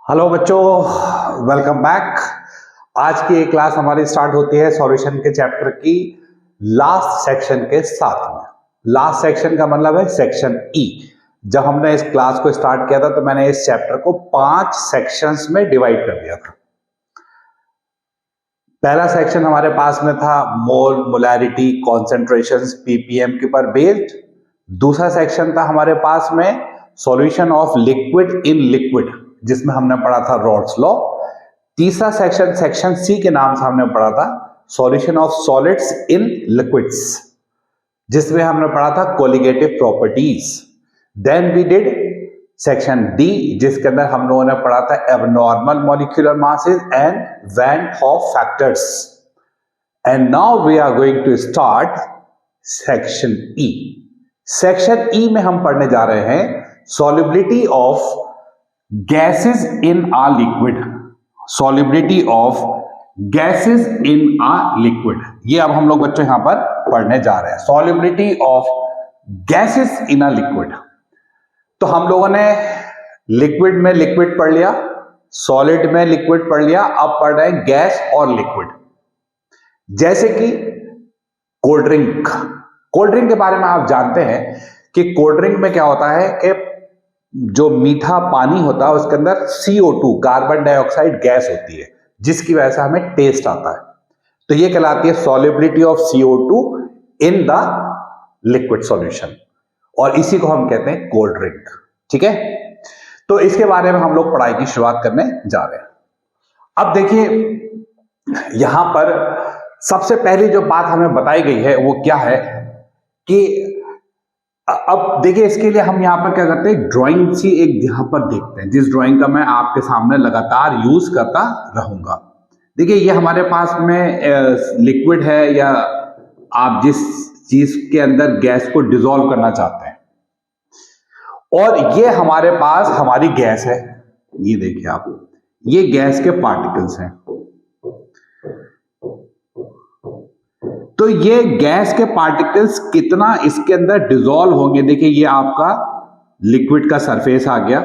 Hello बच्चों, welcome back. आज की ये क्लास हमारी स्टार्ट होती है सॉल्यूशन के चैप्टर की लास्ट सेक्शन के साथ में। लास्ट सेक्शन का मतलब है सेक्शन ई। जब हमने इस क्लास को स्टार्ट किया था तो मैंने इस चैप्टर को 5 सेक्शंस में डिवाइड कर दिया था। पहला सेक्शन हमारे पास में था मोल, मोलैरिटी, कॉन्सेंट्रेशंस, पीपीएम के ऊपर बेस्ड। दूसरा सेक्शन था हमारे पास में solution of liquid in liquid, जिसमें हमने पढ़ा था रॉड्स लॉ। तीसरा सेक्शन सेक्शन सी के नाम से हमने पढ़ा था solution of solids in liquids, जिसमें हमने पढ़ा था colligative properties. Then we did section D, जिसके अंदर हम लोगों ने पढ़ा था abnormal molecular masses and van't Hoff factors. And now we are going to start section E. Section E में हम पढ़ने जा रहे हैं solubility of gases in a liquid. Solubility of gases in a liquid, ये अब हम लोग बच्चों यहां पर पढ़ने जा रहे हैं solubility of gases in a liquid. तो हम लोगों ने लिक्विड में लिक्विड पढ़ लिया, सॉलिड में लिक्विड पढ़ लिया, अब पढ़ रहे हैं गैस और लिक्विड। जैसे कि कोल्ड ड्रिंक। कोल्ड ड्रिंक के बारे में आप जानते हैं कि कोल्ड ड्रिंक में क्या होता है कि जो मीठा पानी होता है उसके अंदर CO2 कार्बन डाइऑक्साइड गैस होती है, जिसकी वजह से हमें टेस्ट आता है। तो ये कहलाती है solubility of CO2 in the liquid solution, और इसी को हम कहते हैं कोल्ड ड्रिंक। ठीक है, तो इसके बारे में हम लोग पढ़ाई की शुरुआत करने जा रहे हैं। अब देखिए, यहां पर सबसे पहली जो बात हमें बताई गई है वो क्या है कि अब देखिए, इसके लिए हम यहां पर क्या करते हैं, ड्राइंग सी एक यहां पर देखते हैं, जिस ड्राइंग का मैं आपके सामने लगातार यूज करता रहूंगा। देखिए, ये हमारे पास में लिक्विड है, या आप जिस चीज के अंदर गैस को डिसॉल्व करना चाहते हैं, और ये हमारे पास हमारी गैस है। ये देखिए आप, ये गैस के पार्टिकल्स हैं। तो ये गैस के पार्टिकल्स कितना इसके अंदर डिसॉल्व होंगे, देखिए ये आपका लिक्विड का सरफेस आ गया।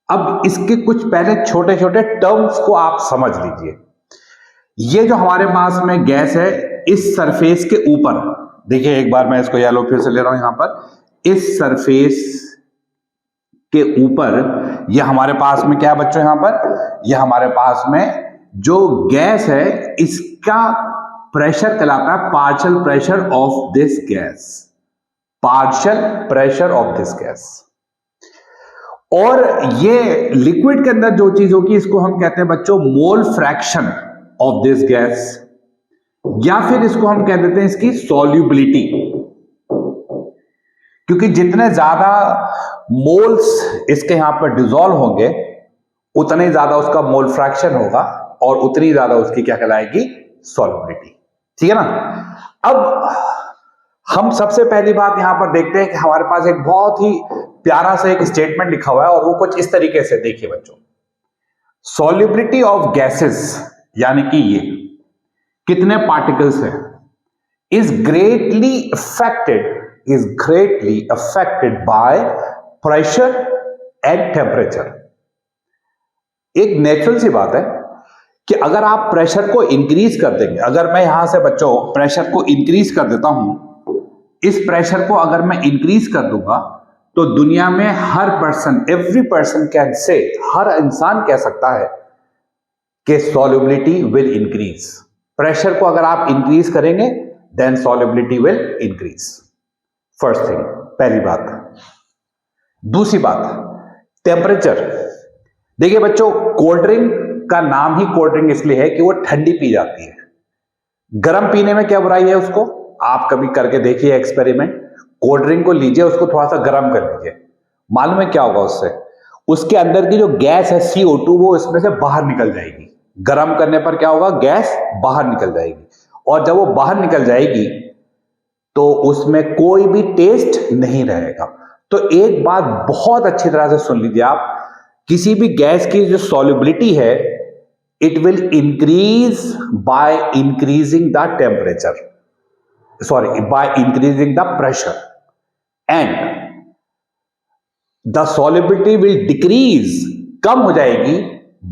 अब इसके कुछ पहले छोटे छोटे टर्म्स को आप समझ लीजिए। ये जो हमारे पास में गैस है, इस सरफेस के ऊपर देखिए, एक बार मैं इसको येलो फिर से ले रहा हूं, यहां पर इस सरफेस के ऊपर ये हमारे पास में क्या है बच्चों, यहां पर ये हमारे पास में जो गैस है इसका प्रेशर कहलाता है partial pressure of this gas. Partial pressure of this gas. और ये लिक्विड के अंदर जो चीज होगी इसको हम कहते हैं बच्चों mole fraction of this gas, या फिर इसको हम कह देते हैं इसकी सॉल्युबिलिटी। क्योंकि जितने ज्यादा मोल्स इसके यहां पर डिसॉल्व होंगे उतने ज्यादा उसका मोल फ्रैक्शन होगा, और उतनी ज्यादा उसकी क्या कहलाएगी, सॉल्युबिलिटी। ठीक है ना। अब हम सबसे पहली बात यहां पर देखते हैं कि हमारे पास एक बहुत ही प्यारा सा एक स्टेटमेंट लिखा हुआ है, और वो कुछ इस तरीके से, देखिए बच्चों, सॉल्युबिलिटी ऑफ गैसेस, यानी कि ये कितने पार्टिकल्स हैं, is greatly affected by pressure and temperature. एक नेचुरल सी बात है कि अगर आप प्रेशर को इंक्रीज कर देंगे, अगर मैं यहां से बच्चों प्रेशर को इंक्रीज कर देता हूं, इस प्रेशर को अगर मैं इंक्रीज कर दूंगा, तो दुनिया में हर person, every person can say, हर इंसान कह सकता है कि सॉल्युबिलिटी विल इंक्रीज। प्रेशर को अगर आप इंक्रीज करेंगे then solubility will increase. First thing, पहली बात। दूसरी बात, टेम्परेचर। देखिए बच्चों, कोल्ड ड्रिंक का नाम ही कोल्ड ड्रिंक इसलिए है कि वो ठंडी पी जाती है। गर्म पीने में क्या बुराई है, उसको आप कभी करके देखिए एक्सपेरिमेंट। कोल्ड ड्रिंक को लीजिए, उसको थोड़ा सा गर्म कर लीजिए, मालूम है क्या होगा उससे, उसके अंदर की जो गैस है CO2 वो इसमें से बाहर निकल जाएगी। गर्म करने पर क्या होगा, गैस बाहर निकल जाएगी, और जब वो बाहर निकल जाएगी तो उसमें कोई भी टेस्ट नहीं रहेगा। तो एक बात बहुत अच्छी तरह से सुन लीजिए आप, किसी भी गैस की जो सॉल्युबिलिटी है, it will increase by increasing the temperature, by increasing the pressure, and the solubility will decrease, कम हो जाएगी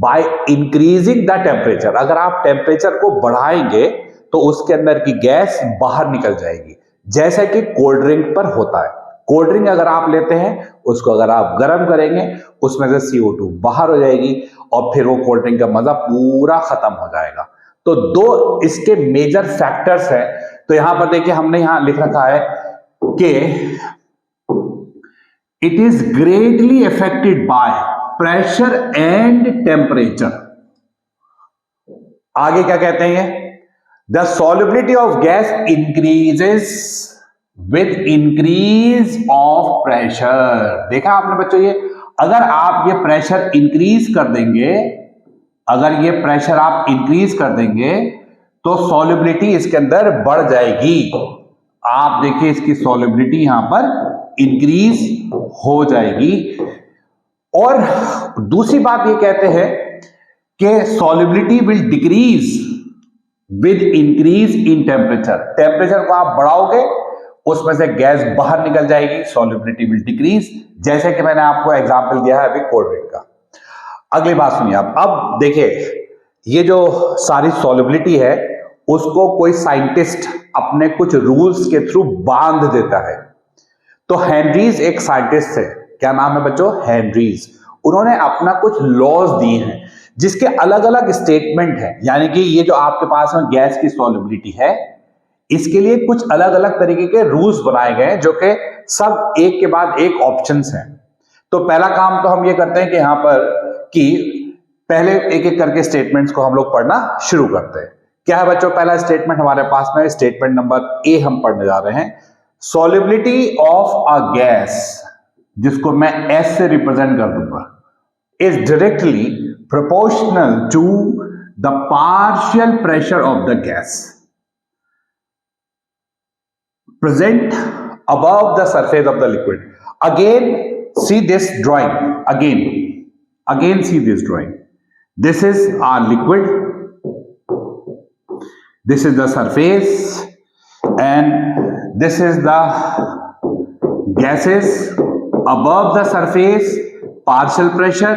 बाय इंक्रीजिंग द टेम्परेचर। अगर आप टेम्परेचर को बढ़ाएंगे तो उसके अंदर की गैस बाहर निकल जाएगी, जैसा कि कोल्ड ड्रिंक पर होता है। कोल्ड ड्रिंक अगर आप लेते हैं, उसको अगर आप गर्म करेंगे, उसमें से CO2 बाहर हो जाएगी और फिर वो कोल्ड ड्रिंक का मजा पूरा खत्म हो जाएगा। तो दो इसके मेजर फैक्टर्स हैं। तो यहां पर देखिए, हमने यहां लिख रखा है कि it is greatly affected by pressure and temperature. आगे क्या कहते हैं? The solubility of gas increases with increase of pressure. देखा आपने बच्चों, ये अगर आप ये प्रेशर इंक्रीज कर देंगे, अगर ये प्रेशर आप इंक्रीज कर देंगे तो सॉल्युबिलिटी इसके अंदर बढ़ जाएगी। आप देखिए, इसकी सॉल्युबिलिटी यहां पर इंक्रीज हो जाएगी। और दूसरी बात ये कहते हैं कि solubility will decrease with increase in temperature. Temperature को आप बढ़ाओगे, उसमें से गैस बाहर निकल जाएगी, सॉल्युबिलिटी विल डिक्रीज, जैसे कि मैंने आपको एग्जांपल दिया है अभी कोल्ड ड्रिंक का। अगली बात सुनिए आप। अब देखिए, ये जो सारी सॉल्युबिलिटी है उसको कोई साइंटिस्ट अपने कुछ रूल्स के थ्रू बांध देता है। तो हेनरीज एक साइंटिस्ट थे, क्या नाम है बच्चों? हेनरीज। उन्होंने अपना कुछ लॉज दिए हैं जिसके अलग अलग स्टेटमेंट है। यानी कि ये जो आपके पास में गैस की सॉल्युबिलिटी है, इसके लिए कुछ अलग अलग तरीके के रूल्स बनाए गए हैं, जो कि सब एक के बाद एक ऑप्शंस हैं। तो पहला काम तो हम ये करते हैं कि यहां पर कि पहले एक एक करके स्टेटमेंट्स को हम लोग पढ़ना शुरू करते हैं। क्या है बच्चों पहला स्टेटमेंट हमारे पास में? स्टेटमेंट नंबर ए हम पढ़ने जा रहे हैं। सॉल्युबिलिटी ऑफ अ गैस, जिसको मैं एस से रिप्रेजेंट कर दूंगा, is directly proportional to the partial pressure of the gas present above the surface of the liquid. Again, see this drawing. Again see this drawing. This is our liquid. This is the surface, and this is the gases above the surface, partial pressure,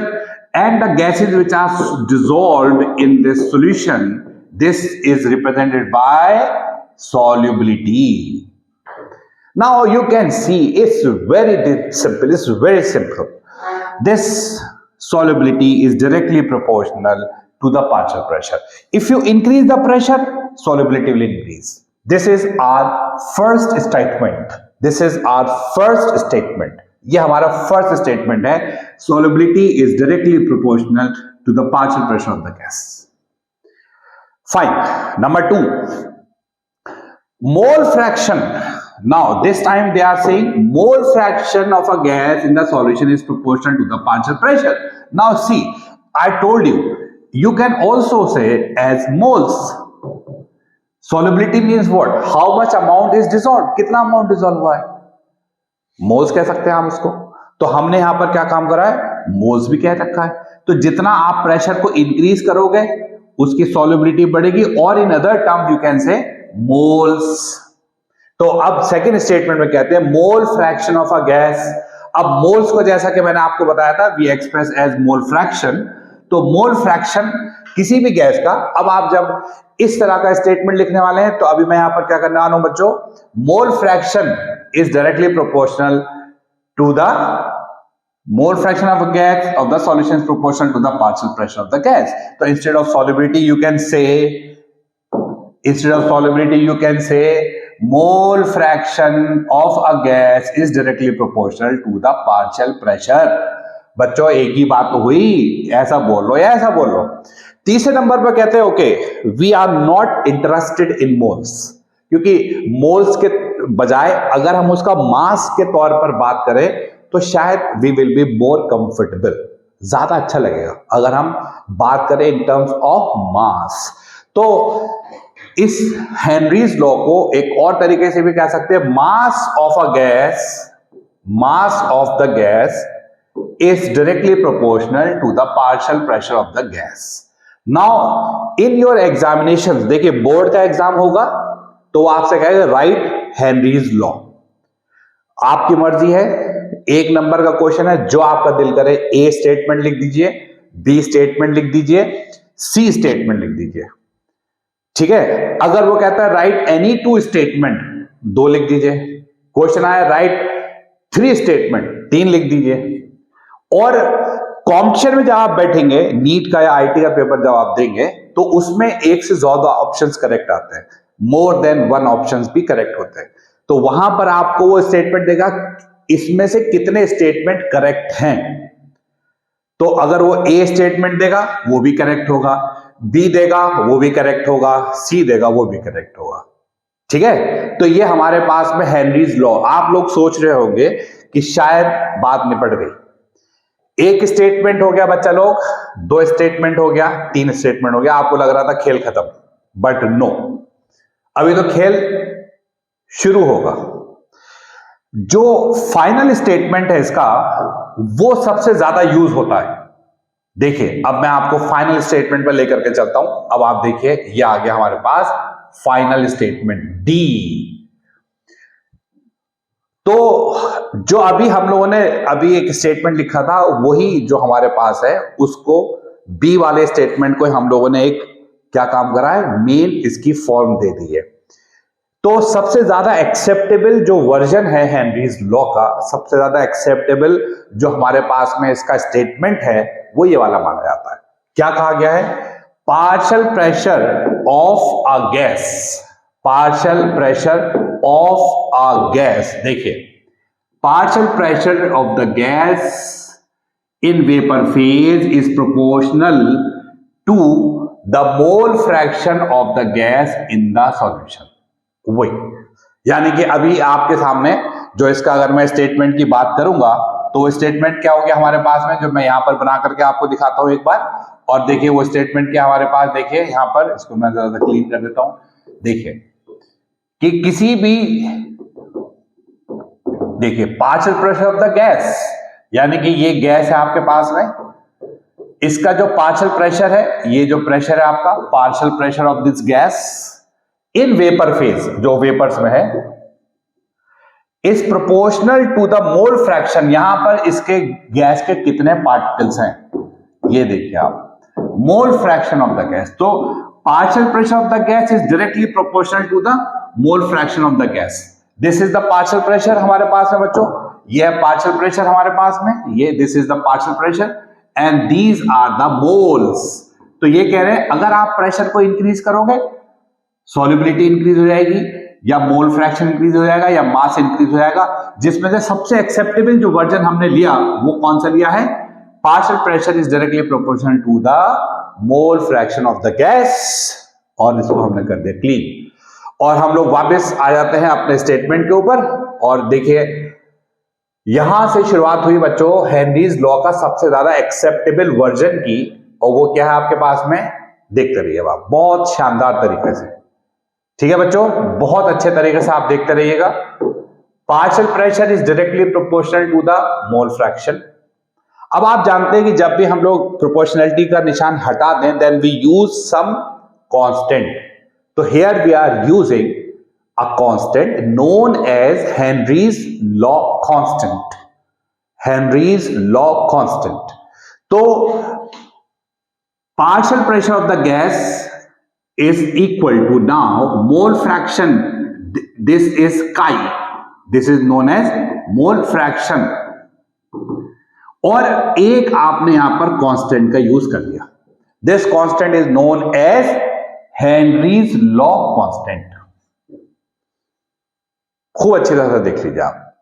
and the gases which are dissolved in this solution. This is represented by solubility. Now you can see it's very simple. It's very simple. This solubility is directly proportional to the partial pressure. If you increase the pressure, solubility will increase. This is our first statement. ये हमारा first statement है। Solubility is directly proportional to the partial pressure of the gas. Fine. Number 2, mole fraction. Now this time they are saying mole fraction of a gas in the solution is proportional to the partial pressure. Now see, I told you, you can also say as moles. Solubility means what? How much amount is dissolved? कितना amount dissolve हुआ है? moles कह सकते हैं हम उसको। तो हमने यहां पर क्या काम करा है? moles भी कह रखा है। तो जितना आप प्रेशर को इंक्रीज करोगे, उसकी solubility बढ़ेगी, और in other terms you can say moles. तो अब सेकेंड स्टेटमेंट में कहते हैं mole fraction of a gas. अब मोल्स को जैसा कि मैंने आपको बताया था, we express as mole fraction. तो मोल फ्रैक्शन किसी भी गैस का, अब आप जब इस तरह का स्टेटमेंट लिखने वाले हैं, तो अभी मैं यहां पर क्या करने वाला हूं बच्चों? Mole fraction is directly proportional to the mole fraction of a gas of the solution is proportional to the partial pressure of the gas. तो instead of solubility you can say mole fraction of a gas is directly proportional to the partial pressure. बच्चों एक ही बात तो हुई, ऐसा बोल लो या ऐसा बोल लो। तीसरे नंबर पर कहते हैं okay, we are not interested in moles, क्योंकि मोल्स के बजाय अगर हम उसका मास के तौर पर बात करें तो शायद we will be more comfortable, ज्यादा अच्छा लगेगा अगर हम बात करें इन टर्म्स ऑफ मास। तो इस हेनरीज लॉ को एक और तरीके से भी कह सकते हैं, mass of the gas is directly proportional to the partial pressure of the gas. Now in your examination, देखिए बोर्ड का एग्जाम होगा तो वो आपसे कहेगा राइट हेनरीज लॉ। आपकी मर्जी है, एक नंबर का क्वेश्चन है, जो आपका दिल करे ए स्टेटमेंट लिख दीजिए, बी स्टेटमेंट लिख दीजिए, सी स्टेटमेंट लिख दीजिए। ठीक है, अगर वो कहता है राइट एनी टू स्टेटमेंट, 2 लिख दीजिए। क्वेश्चन आया राइट 3 स्टेटमेंट, 3 लिख दीजिए। और कॉम्पिटिशन में जब आप बैठेंगे, नीट का या आईटी का पेपर जब आप देंगे, तो उसमें एक से ज्यादा ऑप्शंस करेक्ट आते हैं, मोर देन 1 ऑप्शंस भी करेक्ट होते हैं। तो वहां पर आपको वो स्टेटमेंट देगा, इसमें से कितने स्टेटमेंट करेक्ट हैं। तो अगर वो ए स्टेटमेंट देगा वो भी करेक्ट होगा, बी देगा वो भी करेक्ट होगा, सी देगा वो भी करेक्ट होगा। ठीक है, तो ये हमारे पास में हेनरीज लॉ। आप लोग सोच रहे होंगे कि शायद बात निपट गई, एक स्टेटमेंट हो गया बच्चा लोग, 2 स्टेटमेंट हो गया, 3 स्टेटमेंट हो गया, आपको लग रहा था खेल खत्म, बट नो, अभी तो खेल शुरू होगा। जो फाइनल स्टेटमेंट है इसका, वो सबसे ज्यादा यूज होता है। देखिए, अब मैं आपको फाइनल स्टेटमेंट पर लेकर के चलता हूं। अब आप देखिए, ये आ गया हमारे पास फाइनल स्टेटमेंट डी। तो जो अभी हम लोगों ने अभी एक स्टेटमेंट लिखा था, वही जो हमारे पास है, उसको बी वाले स्टेटमेंट को हम लोगों ने एक क्या काम करा है, मेन इसकी फॉर्म दे दी है। तो सबसे ज्यादा एक्सेप्टेबल जो वर्जन है हेनरीज लॉ का, सबसे ज्यादा एक्सेप्टेबल जो हमारे पास में इसका स्टेटमेंट है, वो ये वाला माना जाता है। क्या कहा गया है, partial pressure of a gas, partial pressure of a gas. देखिए, partial pressure of the gas in vapour phase is proportional to the mole fraction of the gas in the solution. वही, यानी कि अभी आपके सामने जो इसका अगर मैं स्टेटमेंट की बात करूंगा, तो वो स्टेटमेंट क्या हो गया हमारे पास में, जो मैं यहां पर बना करके आपको दिखाता हूं एक बार। और देखिए वो स्टेटमेंट क्या हमारे पास, देखिए यहां पर, इसको मैं जरा क्लीन कर देता हूं। देखिए कि किसी भी, देखिए partial pressure of the gas, यानी कि ये गैस है आपके पास में, इसका जो पार्शियल प्रेशर है, ये जो प्रेशर है आपका, partial pressure of this gas in vapour phase, जो वेपर्स में है, is proportional to the mole fraction. यहां पर इसके गैस के कितने पार्टिकल्स हैं, ये देखिए आप, mole fraction of the gas. तो partial pressure of the gas is directly proportional to the mole fraction of the gas. This is the partial pressure हमारे पास है बच्चों, ये है पार्शियल प्रेशर हमारे पास में, ये this is the partial pressure and these are the moles. तो ये कह रहे हैं अगर आप प्रेशर को इंक्रीज करोगे, सॉल्युबिलिटी इंक्रीज हो जाएगी, या मोल फ्रैक्शन इंक्रीज हो जाएगा, या मास इंक्रीज हो जाएगा। जिसमें से सबसे एक्सेप्टेबल जो वर्जन हमने लिया वो कौन सा लिया है, partial pressure is directly proportional to the mole fraction of the gas, और इसको हमने कर दिया क्लीन। और हम लोग वापस आ जाते हैं अपने स्टेटमेंट के ऊपर, और देखिए यहां से शुरुआत हुई बच्चों हेनरीज लॉ का सबसे ज्यादा एक्सेप्टेबल वर्जन की, और वो क्या है आपके पास में, देखते रहिएगा बहुत शानदार तरीके से। ठीक है बच्चों, बहुत अच्छे तरीके से आप देखते रहिएगा। Partial pressure is directly proportional to the mole fraction. अब आप जानते हैं कि जब भी हम लोग प्रोपोर्शनलिटी का निशान हटा दें, then we use some constant. तो here we are using a constant known as Henry's law constant, Henry's law constant. तो partial pressure of the gas is equal to now mole fraction, this is chi, this is known as mole fraction। और एक आपने यहां पर constant का use कर लिया, this constant is known as Henry's law constant. खूब अच्छी तरह से देख लीजिए आप।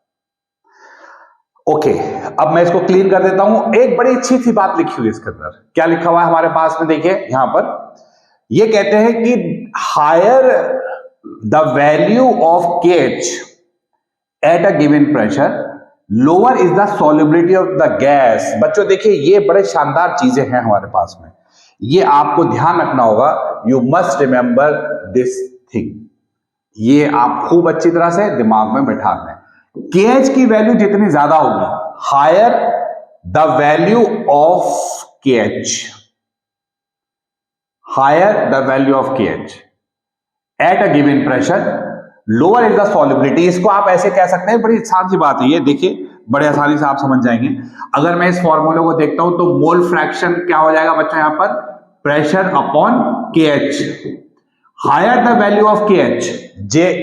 ओके, अब मैं इसको क्लीन कर देता हूं। एक बड़ी अच्छी सी बात लिखी हुई है इसके अंदर, क्या लिखा हुआ है हमारे पास में, देखिए यहां पर ये कहते हैं कि higher the value of KH at a given pressure, lower is the solubility of the gas. बच्चों देखिए ये बड़े शानदार चीजें हैं हमारे पास में, ये आपको ध्यान रखना होगा। You must remember this thing, ये आप खूब अच्छी तरह से दिमाग में बैठा लें। KH की वैल्यू जितनी ज्यादा होगी, higher the value of KH, higher the value of KH at a given pressure, lower is the solubility। इसको आप ऐसे कह सकते हैं, बड़ी आसान सी बात है ये, देखिए बड़े आसानी से आप समझ जाएंगे। अगर मैं इस फॉर्मूले को देखता हूं तो मोल फ्रैक्शन क्या हो जाएगा बच्चों, यहां पर pressure upon KH। Higher the value of KH,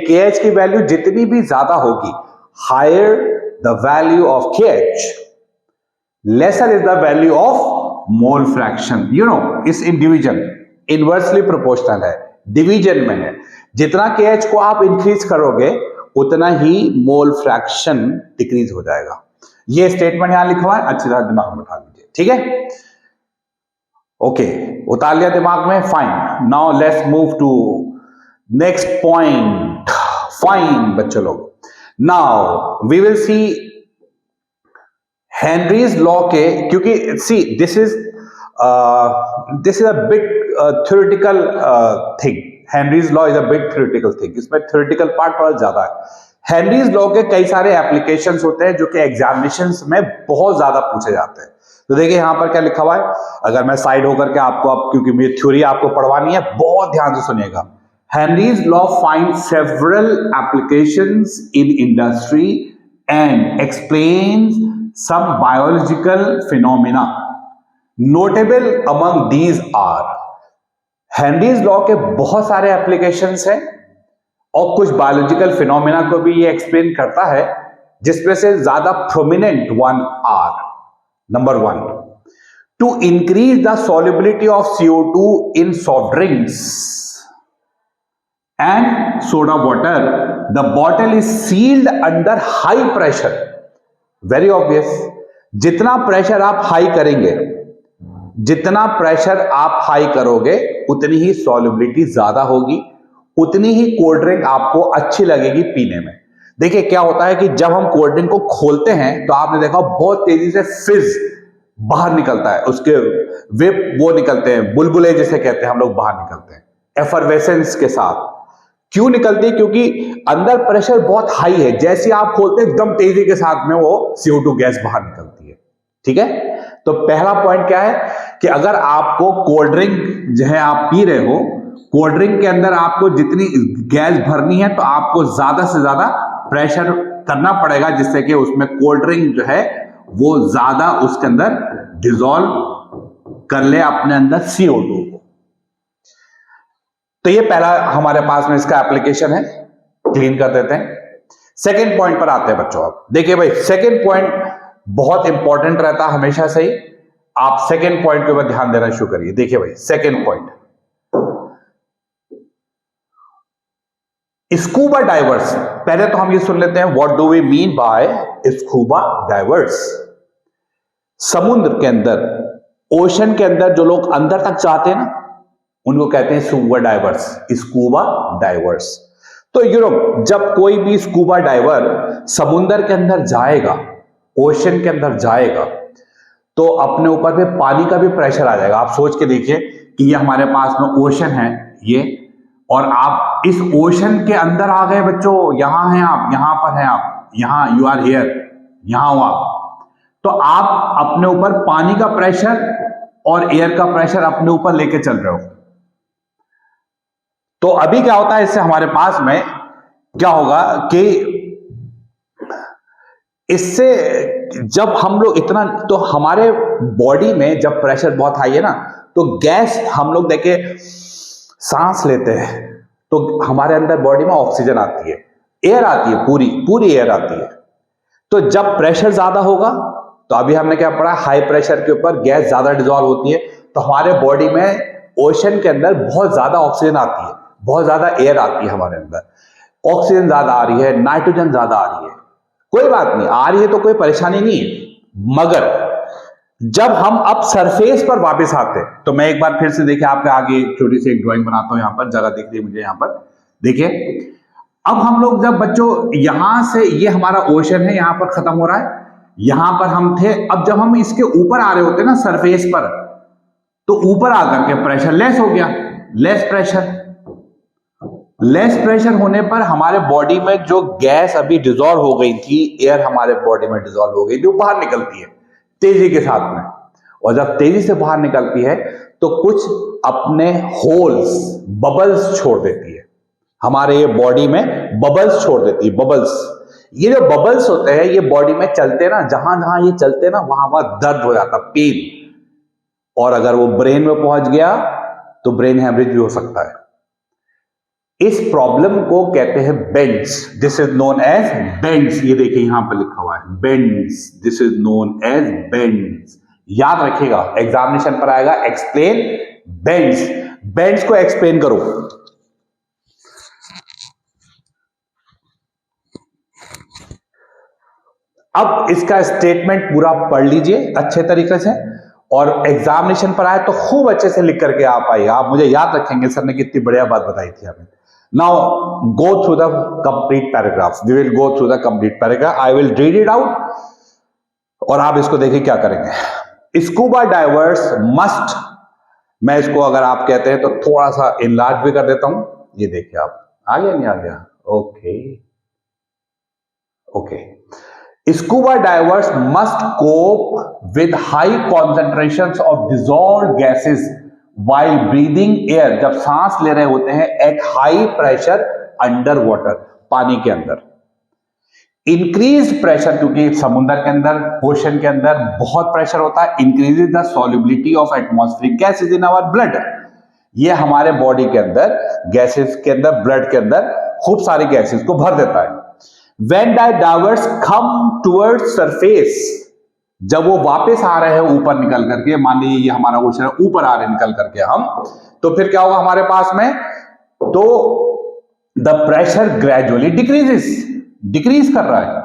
KH की वैल्यू जितनी भी ज्यादा होगी, higher the value of KH, lesser is the value of mole fraction. You know, इस इन डिवीजन इनवर्सली प्रोपोर्शनल है, डिवीजन में है। जितना KH को आप इंक्रीज करोगे उतना ही मोल फ्रैक्शन डिक्रीज हो जाएगा। ये स्टेटमेंट यहां लिखा हुआ है, अच्छी तरह दिमाग में उठा लीजिए, ठीक है। ओके, उतार लिया दिमाग में, fine. Now let's move to next point. Fine बच्चों लोग, now we will see Henry's law के, क्योंकि see this is a big theoretical thing. Henry's law is a big theoretical thing, इसमें थ्योरेटिकल पार्ट थोड़ा ज्यादा है। हेनरीज लॉ के कई सारे एप्लीकेशंस होते हैं जो कि एग्जामिनेशंस में बहुत ज्यादा पूछे जाते हैं। तो देखिए यहां पर क्या लिखा हुआ है, अगर मैं साइड होकर के आपको, अब क्योंकि मेरी थ्योरी आपको पढ़वानी है, बहुत ध्यान से सुनिएगा। Henry's law find several applications in industry and explains some biological phenomena. Notable among these are, Henrys law के बहुत सारे एप्लीकेशंस हैं और कुछ बायोलॉजिकल फिनोमेना को भी ये एक्सप्लेन करता है, जिसमें से ज्यादा prominent one are, number 1, to increase the solubility of CO2 in soft drinks and soda water, the bottle is sealed under high pressure. Very obvious, जितना प्रेशर आप हाई करेंगे, जितना प्रेशर आप हाई करोगे उतनी ही सॉल्युबिलिटी ज्यादा होगी, उतनी ही कोल्ड ड्रिंक आपको अच्छी लगेगी पीने में। देखिए क्या होता है कि जब हम कोल्ड ड्रिंक को खोलते हैं तो आपने देखा बहुत तेजी से फिज बाहर निकलता है, उसके विप वो निकलते हैं, बुलबुले जिसे कहते हैं हम लोग, बाहर निकलते हैं एफरवेसेंस के साथ। क्यों निकलती है? क्योंकि अंदर प्रेशर बहुत हाई है, जैसे आप खोलते हैं एकदम तेजी के साथ में वो CO2 गैस बाहर निकलती है, ठीक है। तो पहला पॉइंट क्या है कि अगर आपको कोल्ड ड्रिंक जो है आप पी रहे हो, कोल्ड ड्रिंक के अंदर आपको जितनी गैस भरनी है तो आपको ज्यादा से ज्यादा प्रेशर करना पड़ेगा, जिससे कि उसमें कोल्ड ड्रिंक जो है वो ज्यादा उसके अंदर डिसॉल्व कर ले अपने अंदर CO2 को। तो ये पहला हमारे पास में इसका एप्लीकेशन है, क्लीन कर देते हैं। सेकेंड पॉइंट पर आते हैं बच्चों। आप देखिए भाई, सेकेंड पॉइंट बहुत इंपॉर्टेंट रहता है हमेशा से ही, आप सेकेंड पॉइंट के ऊपर ध्यान देना शुरू करिए। देखिए भाई, सेकेंड पॉइंट, स्कूबा डाइवर्स। पहले तो हम ये सुन लेते हैं, what do we mean by scuba divers. समुद्र के अंदर, ओशन के अंदर जो लोग अंदर तक जाते हैं ना, उनको कहते हैं स्कूबा डाइवर्स, स्कूबा डाइवर्स। तो यूरोप, जब कोई भी स्कूबा डाइवर समुद्र के अंदर जाएगा, ओशन के अंदर जाएगा, तो अपने ऊपर पे पानी का भी प्रेशर आ जाएगा। आप सोच के देखिए कि ये हमारे पास में ओशन है ये, और आप इस ओशन के अंदर आ गए बच्चों, यहां हैं आप, यहां पर हैं आप, यहां यू आर हियर, यहां हो आप, तो आप अपने ऊपर पानी का प्रेशर और एयर का प्रेशर अपने ऊपर लेके चल रहे हो। तो अभी क्या होता है, इससे हमारे पास में क्या होगा कि इससे जब हम लोग इतना, तो हमारे बॉडी में जब प्रेशर बहुत हाई है ना, तो गैस हम लोग देखे सांस लेते हैं तो हमारे अंदर बॉडी में ऑक्सीजन आती है, एयर आती है, पूरी एयर आती है। तो जब प्रेशर ज्यादा होगा, तो अभी हमने क्या पढ़ा, हाई प्रेशर के ऊपर गैस ज्यादा डिसॉल्व होती है, तो हमारे बॉडी में ओशन के अंदर बहुत ज्यादा ऑक्सीजन आती है, बहुत ज्यादा एयर आती है हमारे अंदर, ऑक्सीजन ज्यादा आ रही है, नाइट्रोजन ज्यादा आ रही है, कोई बात नहीं, आ रही है तो कोई परेशानी नहीं है। मगर जब हम अब सरफेस पर वापस आते हैं, तो मैं एक बार फिर से देखिए आपके आगे छोटी सी एक ड्राइंग बनाता हूं, यहां पर जगह दिख रही है मुझे, यहां पर देखिए। अब हम लोग जब बच्चों यहां से, ये हमारा ओशन है, यहां पर खत्म हो रहा है, यहां पर हम थे। अब जब हम इसके ऊपर आ रहे होते ना सरफेस पर, तो ऊपर आकर के प्रेशर लेस हो गया, लेस प्रेशर होने पर हमारे बॉडी में जो गैस अभी डिसॉल्व हो गई थी, एयर हमारे बॉडी में डिसॉल्व हो गई थी, बाहर निकलती है तेजी के साथ में। और जब तेजी से बाहर निकलती है तो कुछ अपने होल्स, बबल्स छोड़ देती है, हमारे ये बॉडी में बबल्स छोड़ देती है, बबल्स। ये जो बबल्स होते हैं ये बॉडी में चलते हैं ना, जहां जहां ये चलते हैं ना वहां वहां दर्द हो जाता, पेन, और अगर वो ब्रेन में पहुंच गया तो ब्रेन हैमरेज भी हो सकता है। इस प्रॉब्लम को कहते हैं bends, this is known as bends. ये देखिए यहां पर लिखा हुआ है bends, this is known as bends. याद रखिएगा, एग्जामिनेशन पर आएगा एक्सप्लेन बेंड्स। बेंड्स को एक्सप्लेन करो। अब इसका स्टेटमेंट पूरा पढ़ लीजिए अच्छे तरीके से, और एग्जामिनेशन पर आए तो खूब अच्छे से लिख करके आप आइए। आप मुझे याद रखेंगे सर ने कितनी बढ़िया बात बताई थी हमें। Now go through the complete paragraph, we will go through the complete paragraph, I will read it out और आप इसको देखिए क्या करेंगे। स्कूबा डाइवर्स मस्ट, मैं इसको अगर आप कहते हैं तो थोड़ा सा इनलार्ज भी कर देता हूं, ये देखिए आप, आ गया नहीं आ गया, okay okay. Scuba divers must cope with high concentrations of dissolved gases while breathing air, जब सांस ले रहे होते हैं at high pressure under water, पानी के अंदर। इंक्रीज प्रेशर, क्योंकि समुद्र के अंदर, ओशन के अंदर बहुत प्रेशर होता है, increases the solubility of atmospheric gases in our blood. ये हमारे बॉडी के अंदर गैसेज के अंदर, ब्लड के अंदर खूब सारी गैसेज को भर देता है। When the divers come towards surface, जब वो वापस आ रहे हैं ऊपर निकल करके, मान लीजिए ये हमारा ओशन है, ऊपर आ रहे निकल करके हम, तो फिर क्या होगा हमारे पास में, तो द प्रेशर ग्रेजुअली डिक्रीज कर रहा है।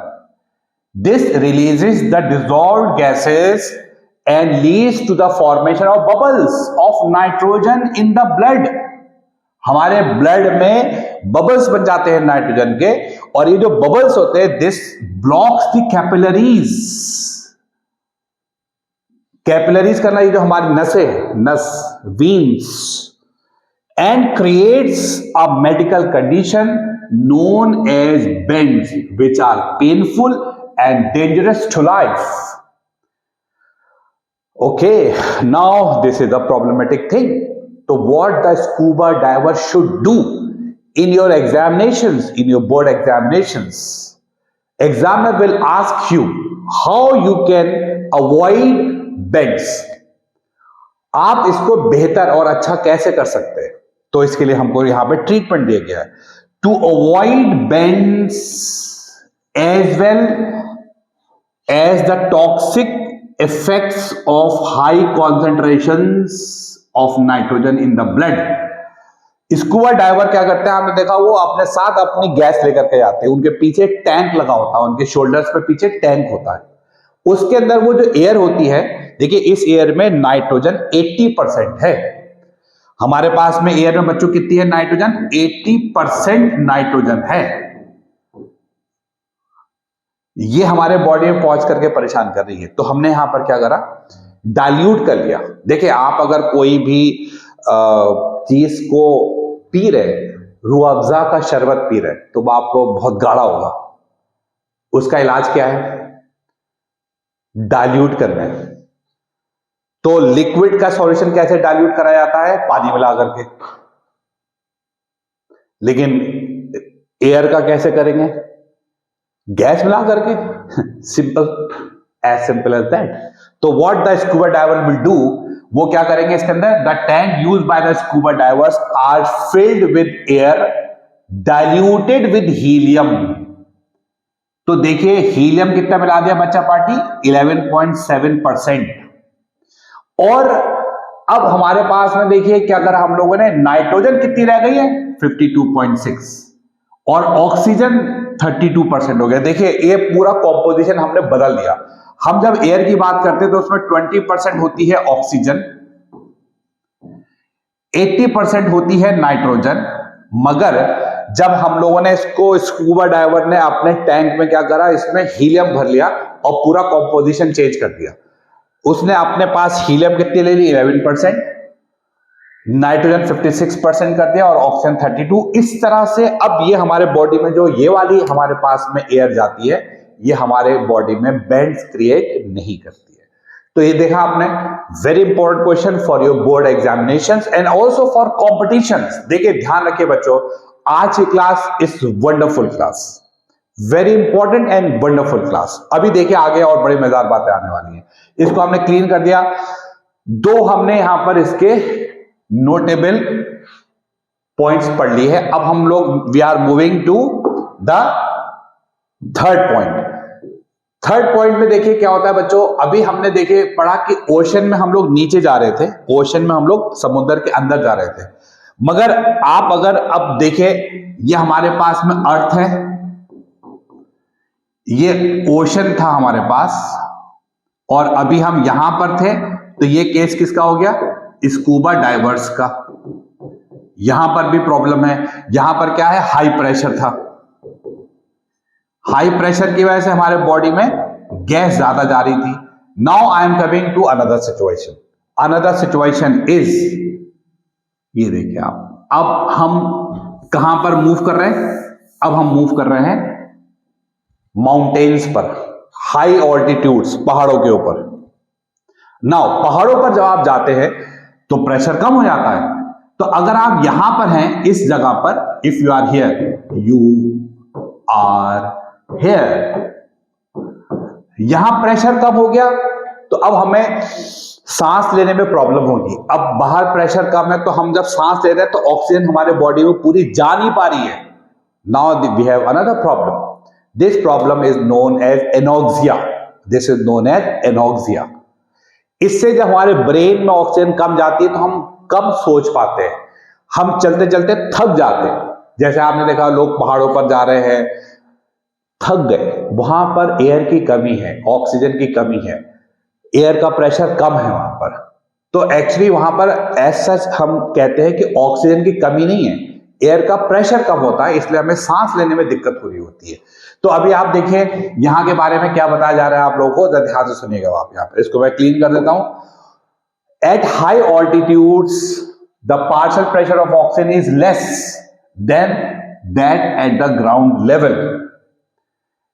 This releases the dissolved gases and leads to the formation of bubbles of nitrogen in the blood. हमारे ब्लड में बबल्स बन जाते हैं नाइट्रोजन के, और ये जो बबल्स होते हैं, this blocks the capillaries. Capillaries करना, ये जो हमारी नसें, नस, veins, and creates a medical condition known as bends which are painful and dangerous to life. Okay, now this is the problematic thing. So what the scuba diver should do in your examinations, in your board examinations? Examiner will ask you how you can avoid bends. आप इसको बेहतर और अच्छा कैसे कर सकते हैं, तो इसके लिए हमको यहां पे ट्रीटमेंट दिया गया है। To avoid bends as well as the toxic effects of high concentrations of nitrogen in the blood. Scuba diver क्या करते हैं, आपने देखा वो अपने साथ अपनी गैस लेकर के जाते हैं, उनके पीछे टैंक लगा होता है, उनके शोल्डर्स पे पीछे टैंक होता है, उसके अंदर वो जो एयर होती है, देखिए इस एयर में नाइट्रोजन 80% है। हमारे पास में एयर में बच्चों कितनी है नाइट्रोजन, 80% नाइट्रोजन है। ये हमारे बॉडी में पहुंच करके परेशान कर रही है, तो हमने यहां पर क्या करा, डाइल्यूट कर लिया। देखिए आप अगर कोई भी चीज को पी रहे, रूह अफ़ज़ा का शरबत पी रहे, तो आपको बहुत गाढ़ा होगा, उसका इलाज क्या है, डाइल्यूट करना है। तो लिक्विड का सॉल्यूशन कैसे डाइल्यूट कराया जाता है, पानी मिला करके। लेकिन एयर का कैसे करेंगे, गैस मिला करके। Simple as that. तो what the scuba diver will do, वो क्या करेंगे इसके अंदर, the tank used by the scuba divers are filled with air diluted with helium. तो देखिए हीलियम कितना मिला दिया बच्चा पार्टी, 11.7%। और अब हमारे पास में देखिए क्या करा हम लोगों ने, नाइट्रोजन कितनी रह गई है, 52.6, और ऑक्सीजन 32% हो गया। देखिए ये पूरा कॉम्पोजिशन हमने बदल दिया। हम जब एयर की बात करते हैं तो उसमें 20% होती है ऑक्सीजन, 80% होती है नाइट्रोजन, मगर जब हम लोगों ने इसको, स्कूबा डाइवर ने अपने टैंक में क्या करा, इसमें हीलियम भर लिया और पूरा कॉम्पोजिशन चेंज कर दिया। उसने अपने पास हीलियम कितनी ले ली, 11%, नाइट्रोजन 56% कर दिया और ऑक्सीजन 32। इस तरह से अब ये हमारे बॉडी में जो ये वाली हमारे पास में एयर जाती है, ये हमारे बॉडी में बेंड्स क्रिएट नहीं करती है। तो ये देखा आपने, very important question for your board examinations and also for competitions. देखिए ध्यान रखिए बच्चों, आज की class is wonderful class, very important and wonderful class. अभी देखिए आगे और बड़ी मजेदार बातें आने वाली हैं। इसको हमने क्लीन कर दिया। दो हमने यहां पर इसके नोटेबल पॉइंट्स पढ़ ली है। अब हम लोग we are moving to the third point. Third point में देखिए क्या होता है बच्चों, अभी हमने देखे पढ़ा कि ओशन में हम लोग नीचे जा रहे थे, ओशन में हम लोग समुद्र के अंदर जा रहे थे। मगर आप अगर अब देखें, ये हमारे पास में अर्थ है, ये ओशन था हमारे पास, और अभी हम यहां पर थे, तो ये केस किसका हो गया, स्कूबा डाइवर्स का। यहां पर भी प्रॉब्लम है, यहां पर क्या है, हाई प्रेशर था। हाई प्रेशर की वजह से हमारे बॉडी में गैस ज्यादा जा रही थी। Now I am coming to another situation. Another situation is, ये देखिए आप, अब हम कहां पर मूव कर रहे हैं, अब हम मूव कर रहे हैं माउंटेन्स पर, हाई ऑल्टीट्यूड्स, पहाड़ों के ऊपर। नाउ पहाड़ों पर जब आप जाते हैं तो प्रेशर कम हो जाता है। तो अगर आप यहां पर हैं इस जगह पर, if you are here, you are here, यहां प्रेशर कम हो गया, तो अब हमें सांस लेने में प्रॉब्लम होगी। अब बाहर प्रेशर कम है, तो हम जब सांस ले रहे हैं तो ऑक्सीजन हमारे बॉडी में पूरी जा नहीं पा रही है। Now we have another problem. This problem is known as anoxia. This is known as anoxia. इससे जब हमारे ब्रेन में ऑक्सीजन कम जाती है तो हम कम सोच पाते हैं, हम चलते चलते थक जाते हैं। जैसे आपने देखा लोग पहाड़ों पर जा रहे हैं, थक गए, वहां पर एयर की कमी है, ऑक्सीजन की कमी है, एयर का प्रेशर कम है वहां पर। तो एक्चुअली वहां पर एज सच हम कहते हैं कि ऑक्सीजन की कमी नहीं है, एयर का प्रेशर कम होता है, इसलिए हमें सांस लेने में दिक्कत हो रही होती है। तो अभी आप देखिए यहां के बारे में क्या बताया जा रहा है आप लोगों को, जरा ध्यान से सुनिएगा आप। यहां पर इसको मैं क्लीन कर देता हूं। At high altitudes the partial pressure of oxygen is less than that at the ground level.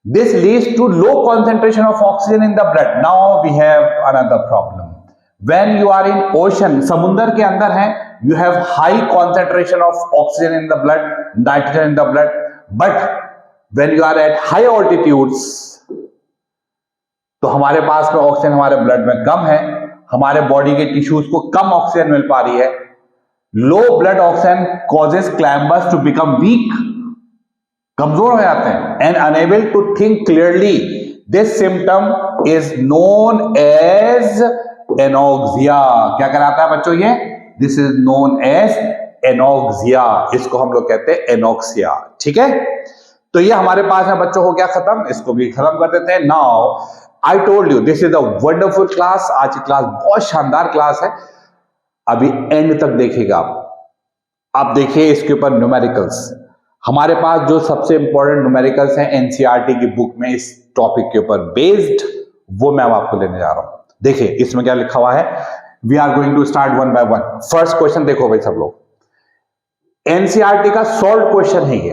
This leads to low concentration of oxygen in the blood. Now we have another problem. When you are in ocean, समुद्र के अंदर है, you have high concentration of oxygen in the blood, nitrogen in the blood. But when you are at high altitudes, तो हमारे पास में oxygen हमारे blood में कम है, हमारे बॉडी के टिश्यूज को कम ऑक्सीजन मिल पा रही है। Low blood oxygen causes climbers to become weak, कमजोर हो जाते हैं, and unable to think clearly. This symptom is known as anoxia. क्या कहलाता है बच्चों ये? This is known as anoxia. इसको हम लोग कहते हैं एनोक्सिया। ठीक है, तो ये हमारे पास में बच्चों हो गया खत्म, इसको भी खत्म कर देते हैं। Now I told you this is a wonderful class. आज की क्लास बहुत शानदार क्लास है, अभी एंड तक देखिएगा आप देखिए इसके ऊपर न्यूमेरिकल्स। हमारे पास जो सबसे इंपॉर्टेंट न्यूमेरिकल्स हैं एनसीईआरटी की बुक में इस टॉपिक के ऊपर बेस्ड, वो मैं आपको लेने जा रहा हूं। देखिए इसमें क्या लिखा हुआ है, we are going to start one by one. First question देखो भाई सब लोग, एनसीईआरटी का सॉल्व क्वेश्चन है ये।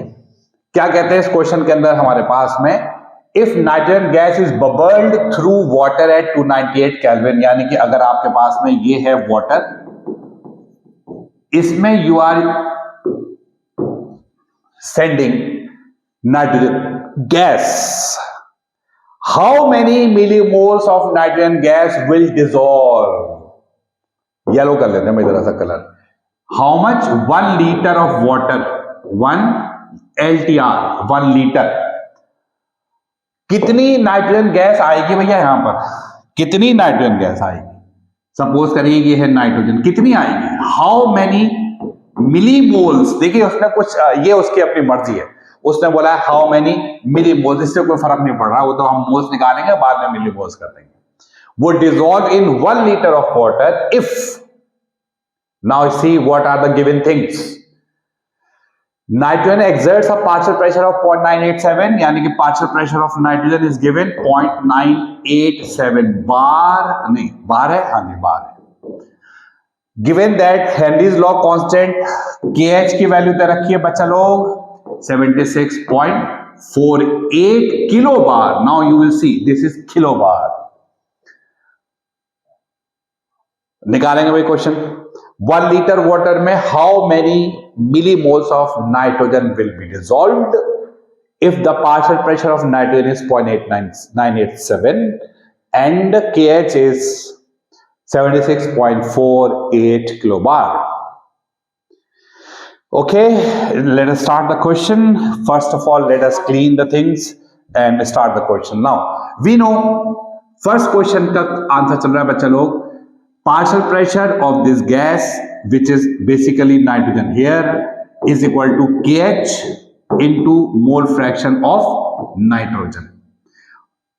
क्या कहते हैं इस क्वेश्चन के अंदर हमारे पास में, if nitrogen gas is bubbled through water at 298 kelvin, यानी कि अगर आपके पास में ये है वाटर, इसमें you are sending nitrogen gas, how many millimoles of nitrogen gas will dissolve? Yellow कर लेते हैं मैं जरा सा colour. How much? 1 liter of water, 1 LTR, 1 liter। कितनी नाइट्रोजन गैस आएगी भैया यहां पर, कितनी नाइट्रोजन गैस आएगी? सपोज करिए ये है नाइट्रोजन, कितनी आएगी? How many millimoles. देखिए उसने कुछ, ये उसकी अपनी मर्जी है, उसने बोला है हाउ मेनी मिलीमोल्स, इससे कोई फर्क नहीं पड़ रहा, वो तो हम मोल्स निकालेंगे बाद में मिलीमोल्स कर देंगे। वो dissolve in 1 litre of water if, now see what are the given things. Nitrogen exerts a partial pressure of 0.987, यानी कि partial pressure of nitrogen is given 0.987 bar, नहीं बार है, हाँ जी बार है। Given that Henry's law constant KH की value दे रखी है बच्चा लोग 76.48 kilo bar. Now you will see this is kilo bar. निकालेंगे भाई क्वेश्चन। 1 लीटर वाटर में how many millimoles of nitrogen will B dissolved if the partial pressure of nitrogen is 0.987 and KH is 76.48 kilobar. Okay, let us start the question. First of all, let us clean the things and start the question. Now, we know first question का answer चल रहा है बच्चा लोग, partial pressure of this gas which is basically nitrogen here is equal to KH into mole fraction of nitrogen.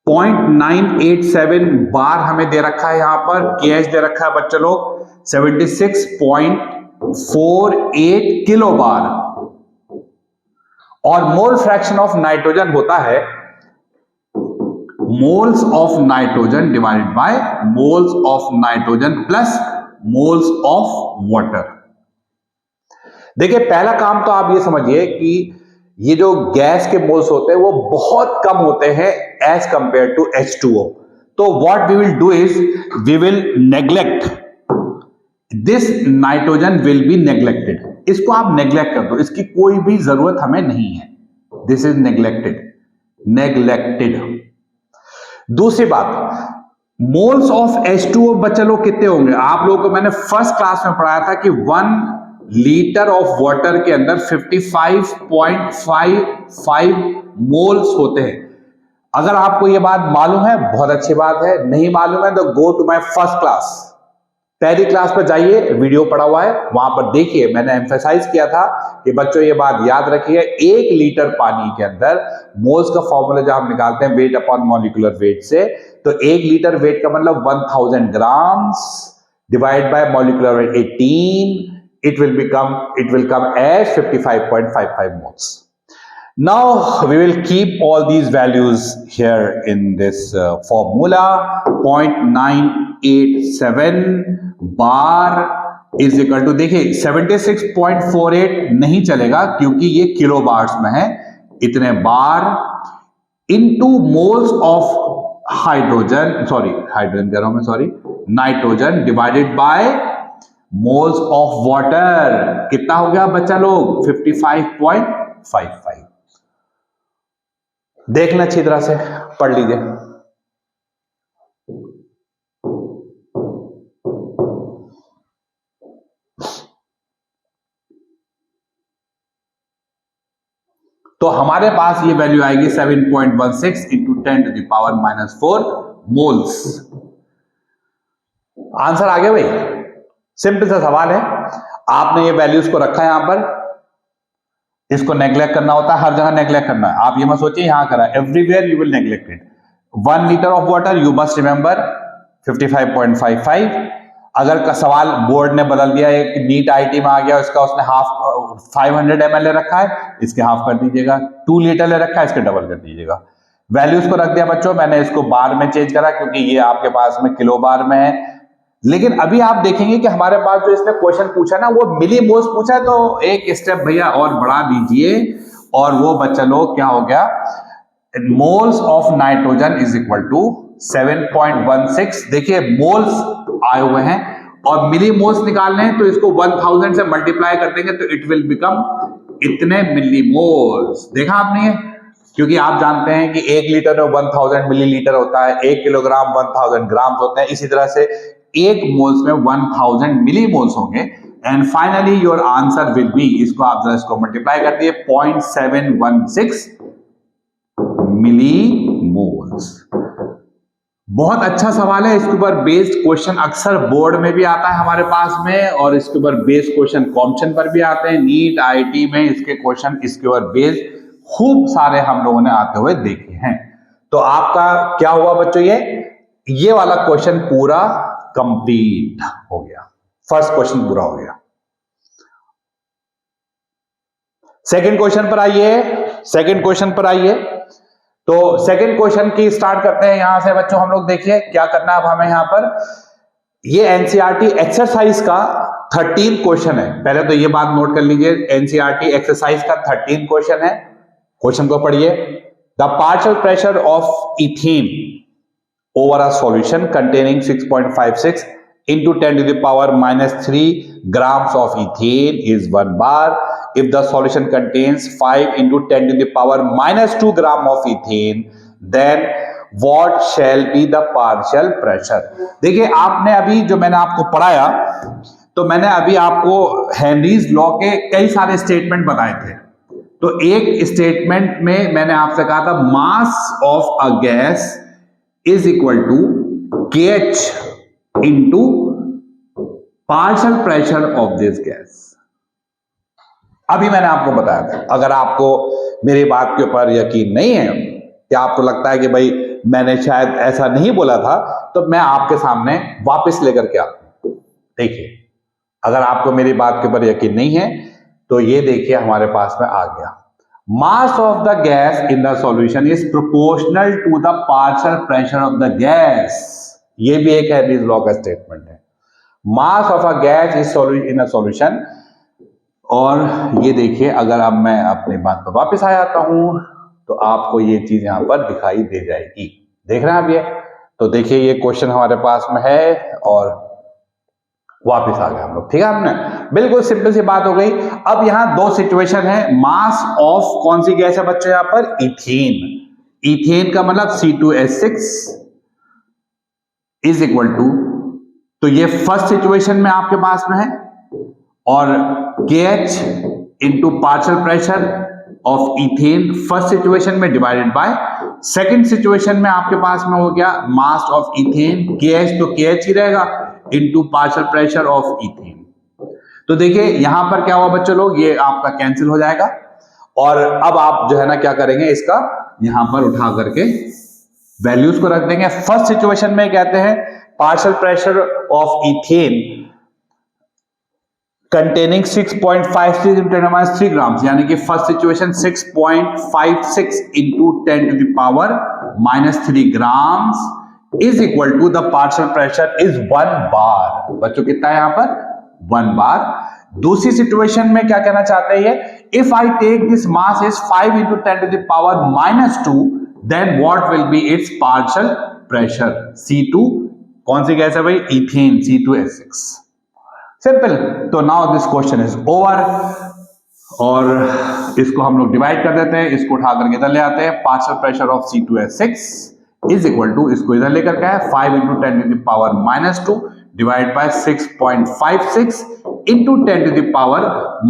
0.987 बार हमें दे रखा है, यहां पर KH दे रखा है बच्चा लोग 76.48 किलो बार, और मोल फ्रैक्शन ऑफ नाइट्रोजन होता है moles of nitrogen divided by moles of nitrogen plus moles of water. देखिए, पहला काम तो आप ये समझिए कि ये जो गैस के मोल्स होते हैं वो बहुत कम होते हैं एज कंपेयर टू H2O। तो what we will do is we will neglect this nitrogen, will be neglected. इसको आप नेग्लेक्ट कर दो, इसकी कोई भी जरूरत हमें नहीं है। This is neglected. दूसरी बात, मोल्स ऑफ H2O बच्चे लोग कितने होंगे? आप लोगों को मैंने फर्स्ट क्लास में पढ़ाया था कि 1 लीटर ऑफ वाटर के अंदर 55.55 मोल्स होते हैं। अगर आपको यह बात मालूम है, बहुत अच्छी बात है। नहीं मालूम है तो go to my first class, पहली क्लास पर जाइए, वीडियो पड़ा हुआ है, वहां पर देखिए। मैंने एम्फेसाइज किया था कि बच्चों ये बात याद रखिए, 1 लीटर पानी के अंदर मोल्स का फॉर्मूला जब हम निकालते हैं वेट अपॉन मॉलिक्यूलर वेट से, तो 1 लीटर वेट का मतलब 1000 grams divide by molecular weight 18, it will come as 55.55 moles. Now we will keep all these values here in this formula. 0.987 bar is equal to, देखिए 76.48 नहीं चलेगा क्योंकि ये kilo bars में है, इतने बार into moles of nitrogen divided by moles of water. कितना हो गया बच्चा लोग? 55.55। देखना अच्छी तरह से, पढ़ लीजिए। तो हमारे पास ये वैल्यू आएगी 7.16 इंटू 10⁻⁻⁴ मोल्स। आंसर आ गया भाई? सिंपल सा सवाल है। आपने ये वैल्यूज को रखा है यहां पर, इसको नेग्लेक्ट करना होता है, हर जगह नेग्लेक्ट करना है। आप ये मत सोचिए यहां करा, everywhere you will neglect it. 1 litre of water you must remember 55.55। अगर का सवाल बोर्ड ने बदल दिया, एक नीट आईटी में आ गया, उसका उसने 500 ml रखा है, इसके हाफ कर दीजिएगा। 2 लीटर ले रखा है, इसके डबल कर दीजिएगा। वैल्यूज को रख दिया बच्चों, मैंने इसको बार में चेंज करा क्योंकि ये आपके पास में किलो बार में है। लेकिन अभी आप देखेंगे कि हमारे पास जो इसने क्वेश्चन पूछा ना, वो मिली मोल्स पूछा है, तो एक स्टेप भैया और बढ़ा दीजिए, और वो बच्चा लोग क्या हो गया, moles of nitrogen is equal to 7.16। देखिए मोल्स आए हुए हैं और मिली मोल्स निकालने हैं, तो इसको 1000 से मल्टीप्लाई कर देंगे तो इट विल बिकम इतने मिली मोल्स। देखा आपने ये? क्योंकि आप जानते हैं कि 1 लीटर में 1000 मिलीलीटर होता है, 1 किलोग्राम 1000 ग्राम होते हैं। इसी तरह से 1 मोल्स में 1000 मिली मोल्स होंगे। And finally your answer will be, इसको आप जरा इसको मल्टीप्लाई कर दिए, 0.716 मिली मोल्स। बहुत अच्छा सवाल है। इसके ऊपर बेस्ड क्वेश्चन अक्सर बोर्ड में भी आता है हमारे पास में, और इसके ऊपर बेस्ड क्वेश्चन कॉम्पिटिशन पर भी आते हैं। नीट आईटी में इसके क्वेश्चन इसके ऊपर बेस्ड खूब सारे हम लोगों ने आते हुए देखे हैं। तो आपका क्या हुआ बच्चों, ये वाला क्वेश्चन पूरा कंप्लीट हो गया। फर्स्ट क्वेश्चन पूरा हो गया। सेकंड क्वेश्चन पर आइए। तो सेकंड क्वेश्चन की स्टार्ट करते हैं यहां से बच्चों। हम लोग देखिए क्या करना है अब हमें यहां पर। ये एनसीईआरटी एक्सरसाइज का 13 क्वेश्चन है। पहले तो ये बात नोट कर लीजिए, एनसीईआरटी एक्सरसाइज का 13 क्वेश्चन है। क्वेश्चन को पढ़िए। The partial pressure of ethane over a solution containing 6.56 into 10⁻³ grams of ethane is 1 bar if the solution contains 5 into 10 to the power minus 2 gram of ethane, then what shall be the partial pressure? देखिए आपने अभी जो मैंने आपको पढ़ाया, तो मैंने अभी आपको हेनरीज लॉ के कई सारे स्टेटमेंट बताए थे। तो एक स्टेटमेंट में मैंने आपसे कहा था mass of a gas is equal to KH into partial pressure of this gas. अभी मैंने आपको बताया था। अगर आपको मेरी बात के ऊपर यकीन नहीं है या आपको लगता है कि भाई मैंने शायद ऐसा नहीं बोला था, तो मैं आपके सामने वापस लेकर के आता हूं। देखिए, अगर आपको मेरी बात के ऊपर यकीन नहीं है तो ये देखिए हमारे पास में आ गया, mass of the gas in the solution is proportional to the partial pressure of the gas. ये भी एक हेनरीज लॉ का स्टेटमेंट है, mass of a gas is in a solution. और ये देखिए, अगर अब मैं अपनी बात पर वापस आ जाता हूं तो आपको ये चीज यहां पर दिखाई दे जाएगी। देख रहे हैं आप ये? तो देखिए ये क्वेश्चन हमारे पास में है और वापस आ गए हम लोग। ठीक है, हमने बिल्कुल सिंपल सी बात हो गई। अब यहां दो सिचुएशन है, मास ऑफ कौन सी गैस है बच्चों? यहां पर इथेन। इथेन का मतलब C2H6 इज इक्वल टू, तो ये फर्स्ट सिचुएशन में आपके पास में है, और KH into partial pressure of ethane first situation में डिवाइडेड बाय सेकंड सिचुएशन में आपके पास में हो गया मास ऑफ इथेन KH, तो KH ही रहेगा into partial pressure of ethane. तो देखिए यहां पर क्या हुआ बच्चों लोग, ये आपका कैंसिल हो जाएगा। और अब आप जो है ना क्या करेंगे, इसका यहां पर उठा करके वैल्यूज को रख देंगे। फर्स्ट सिचुएशन में कहते हैं partial pressure of ethane containing 6.56 into 10 minus 3 grams, यानी कि first situation 6.56 into 10 to the power minus 3 grams is equal to the partial pressure is 1 bar। बच्चों कितना है यहाँ पर? 1 bar। दूसरी सिचुएशन में क्या कहना चाहते हैं ये, if I take this mass is 5 into 10 to the power minus 2, then what will be its partial pressure? C2 कौन सी गैस है भाई? Ethane, C2H6। सिंपल। तो now this question is over, और इसको हम लोग डिवाइड कर देते हैं, इसको उठा करके इधर ले आते हैं। Partial pressure of C2H6 is equal to, इसको इधर लेकर के है 5 into 10 to the power minus 2 divide by 6.56 into 10 to the power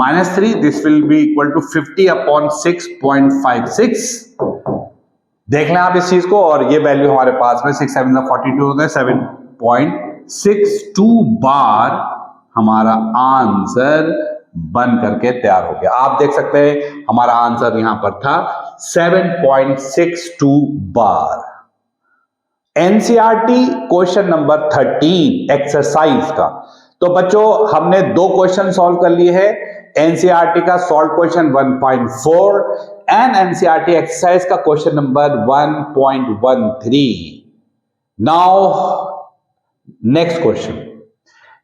minus 3, this will be equal to 50 upon 6.56। देख लें आप इस चीज को, और ये वैल्यू हमारे पास में 6 7 42 होते हैं, 7.62 बार हमारा आंसर बन करके तैयार हो गया। आप देख सकते हैं हमारा आंसर यहां पर था 7.62 बार। एनसीईआरटी क्वेश्चन नंबर 13 एक्सरसाइज का। तो बच्चों हमने दो क्वेश्चन सॉल्व कर लिए हैं, एनसीईआरटी का solve question 1.4 and NCERT exercise का question number 1.13। Now next question.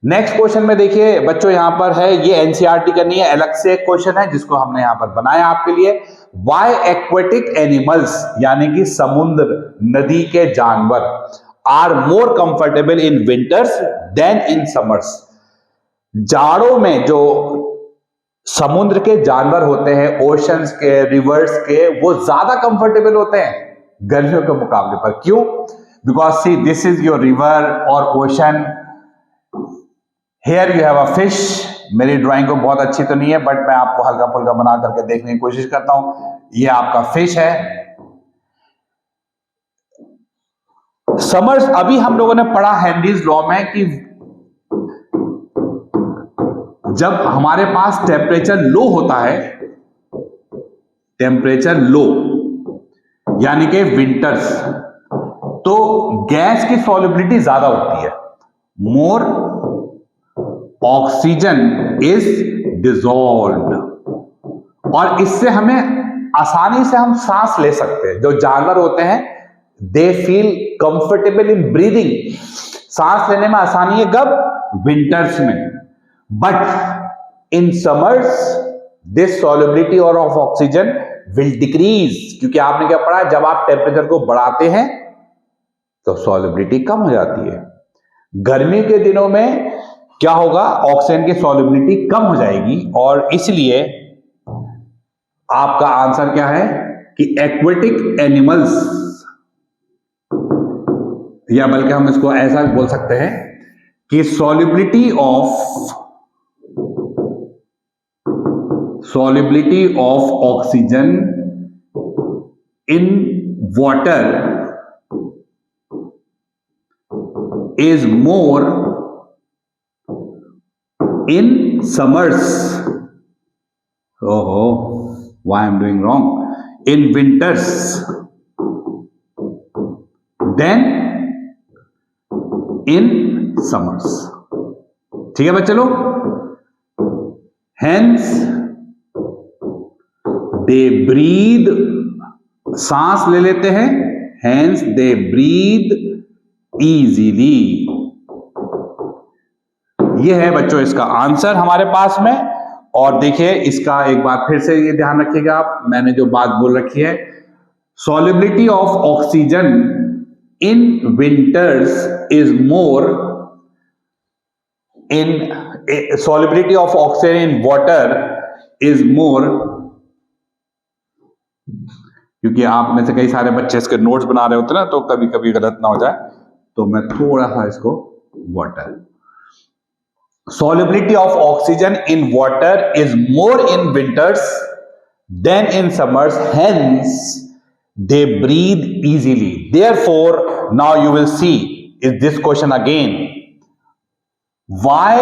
Next question में देखिए बच्चों यहां पर है, ये एनसीईआरटी का नहीं है, अलग से एक क्वेश्चन है जिसको हमने यहां पर बनाया आपके लिए। वाई एक्वेटिक एनिमल्स यानी कि समुद्र नदी के जानवर are more comfortable in winters than in summers. जाड़ों में जो समुद्र के जानवर होते हैं, ओशंस के, रिवर्स के, वो ज्यादा कंफर्टेबल होते हैं गर्मियों के मुकाबले पर। क्यों? Because see this is your river और ocean, Here you have a fish। मेरी ड्राइंग को बहुत अच्छी तो नहीं है, बट मैं आपको हल्का फुल्का बना करके देखने की कोशिश करता हूं। ये आपका फिश है। समर्स, अभी हम लोगों ने पढ़ा हेनरीज लॉ में कि जब हमारे पास टेम्परेचर लो होता है, टेम्परेचर लो यानी कि विंटर्स, तो गैस की सॉल्युबिलिटी ज्यादा होती है, मोर ऑक्सीजन इज डिसॉल्व्ड, और इससे हमें आसानी से हम सांस ले सकते हैं। जो जानवर होते हैं they feel comfortable in breathing, सांस लेने में आसानी है कब? विंटर्स में। But in summers this solubility और ऑफ ऑक्सीजन विल डिक्रीज, क्योंकि आपने क्या पढ़ा, जब आप टेम्परेचर को बढ़ाते हैं तो सॉल्युबिलिटी कम हो जाती है। गर्मी के दिनों में क्या होगा? ऑक्सीजन की सॉल्युबिलिटी कम हो जाएगी, और इसलिए आपका आंसर क्या है कि एक्वेटिक एनिमल्स, या बल्कि हम इसको ऐसा बोल सकते हैं कि solubility of oxygen in water is more in summers. Why I'm doing wrong? In winters than in summers. ठीक है बच्चे लोग, hence they breathe, सांस ले लेते हैं, hence they breathe easily. ये है बच्चों इसका आंसर हमारे पास में। और देखिए इसका एक बार फिर से ये ध्यान रखिएगा आप, मैंने जो बात बोल रखी है, solubility of oxygen in winters is more in solubility of oxygen in water is more, क्योंकि आप में से कई सारे बच्चे इसके नोट्स बना रहे होते हैं ना, तो कभी कभी गलत ना हो जाए, तो मैं थोड़ा सा इसको water, solubility of oxygen in water is more in winters than in summers, hence they breathe easily. Therefore, now you will see is this question again, why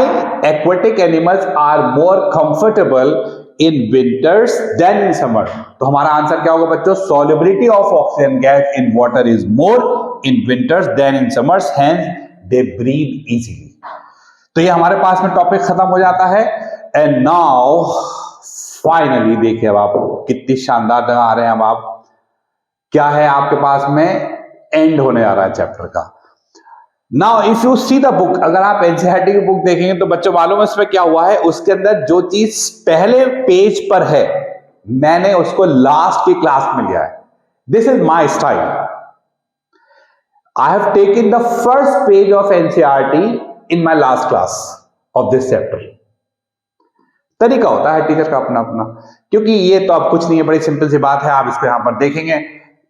aquatic animals are more comfortable in winters than in summer. तो हमारा answer क्या होगा बच्चों, solubility of oxygen gas in water is more in winters than in summers, hence they breathe easily. तो ये हमारे पास में टॉपिक खत्म हो जाता है। एंड नाउ फाइनली देखिए अब आप कितनी शानदार जगह आ रहे हैं। अब आप क्या है आपके पास में, एंड होने आ रहा है चैप्टर का। Now if you see the book, अगर आप एनसीईआरटी की बुक देखेंगे तो बच्चों मालूम है इसमें क्या हुआ है, उसके अंदर जो चीज पहले पेज पर है मैंने उसको लास्ट की क्लास में लिया है। This is my style. I have taken the first page of NCERT in my last class of this chapter. तरीका होता है टीचर का अपना अपना, क्योंकि ये तो अब कुछ नहीं है, बड़ी सिंपल सी बात है। आप इसको यहां पर देखेंगे,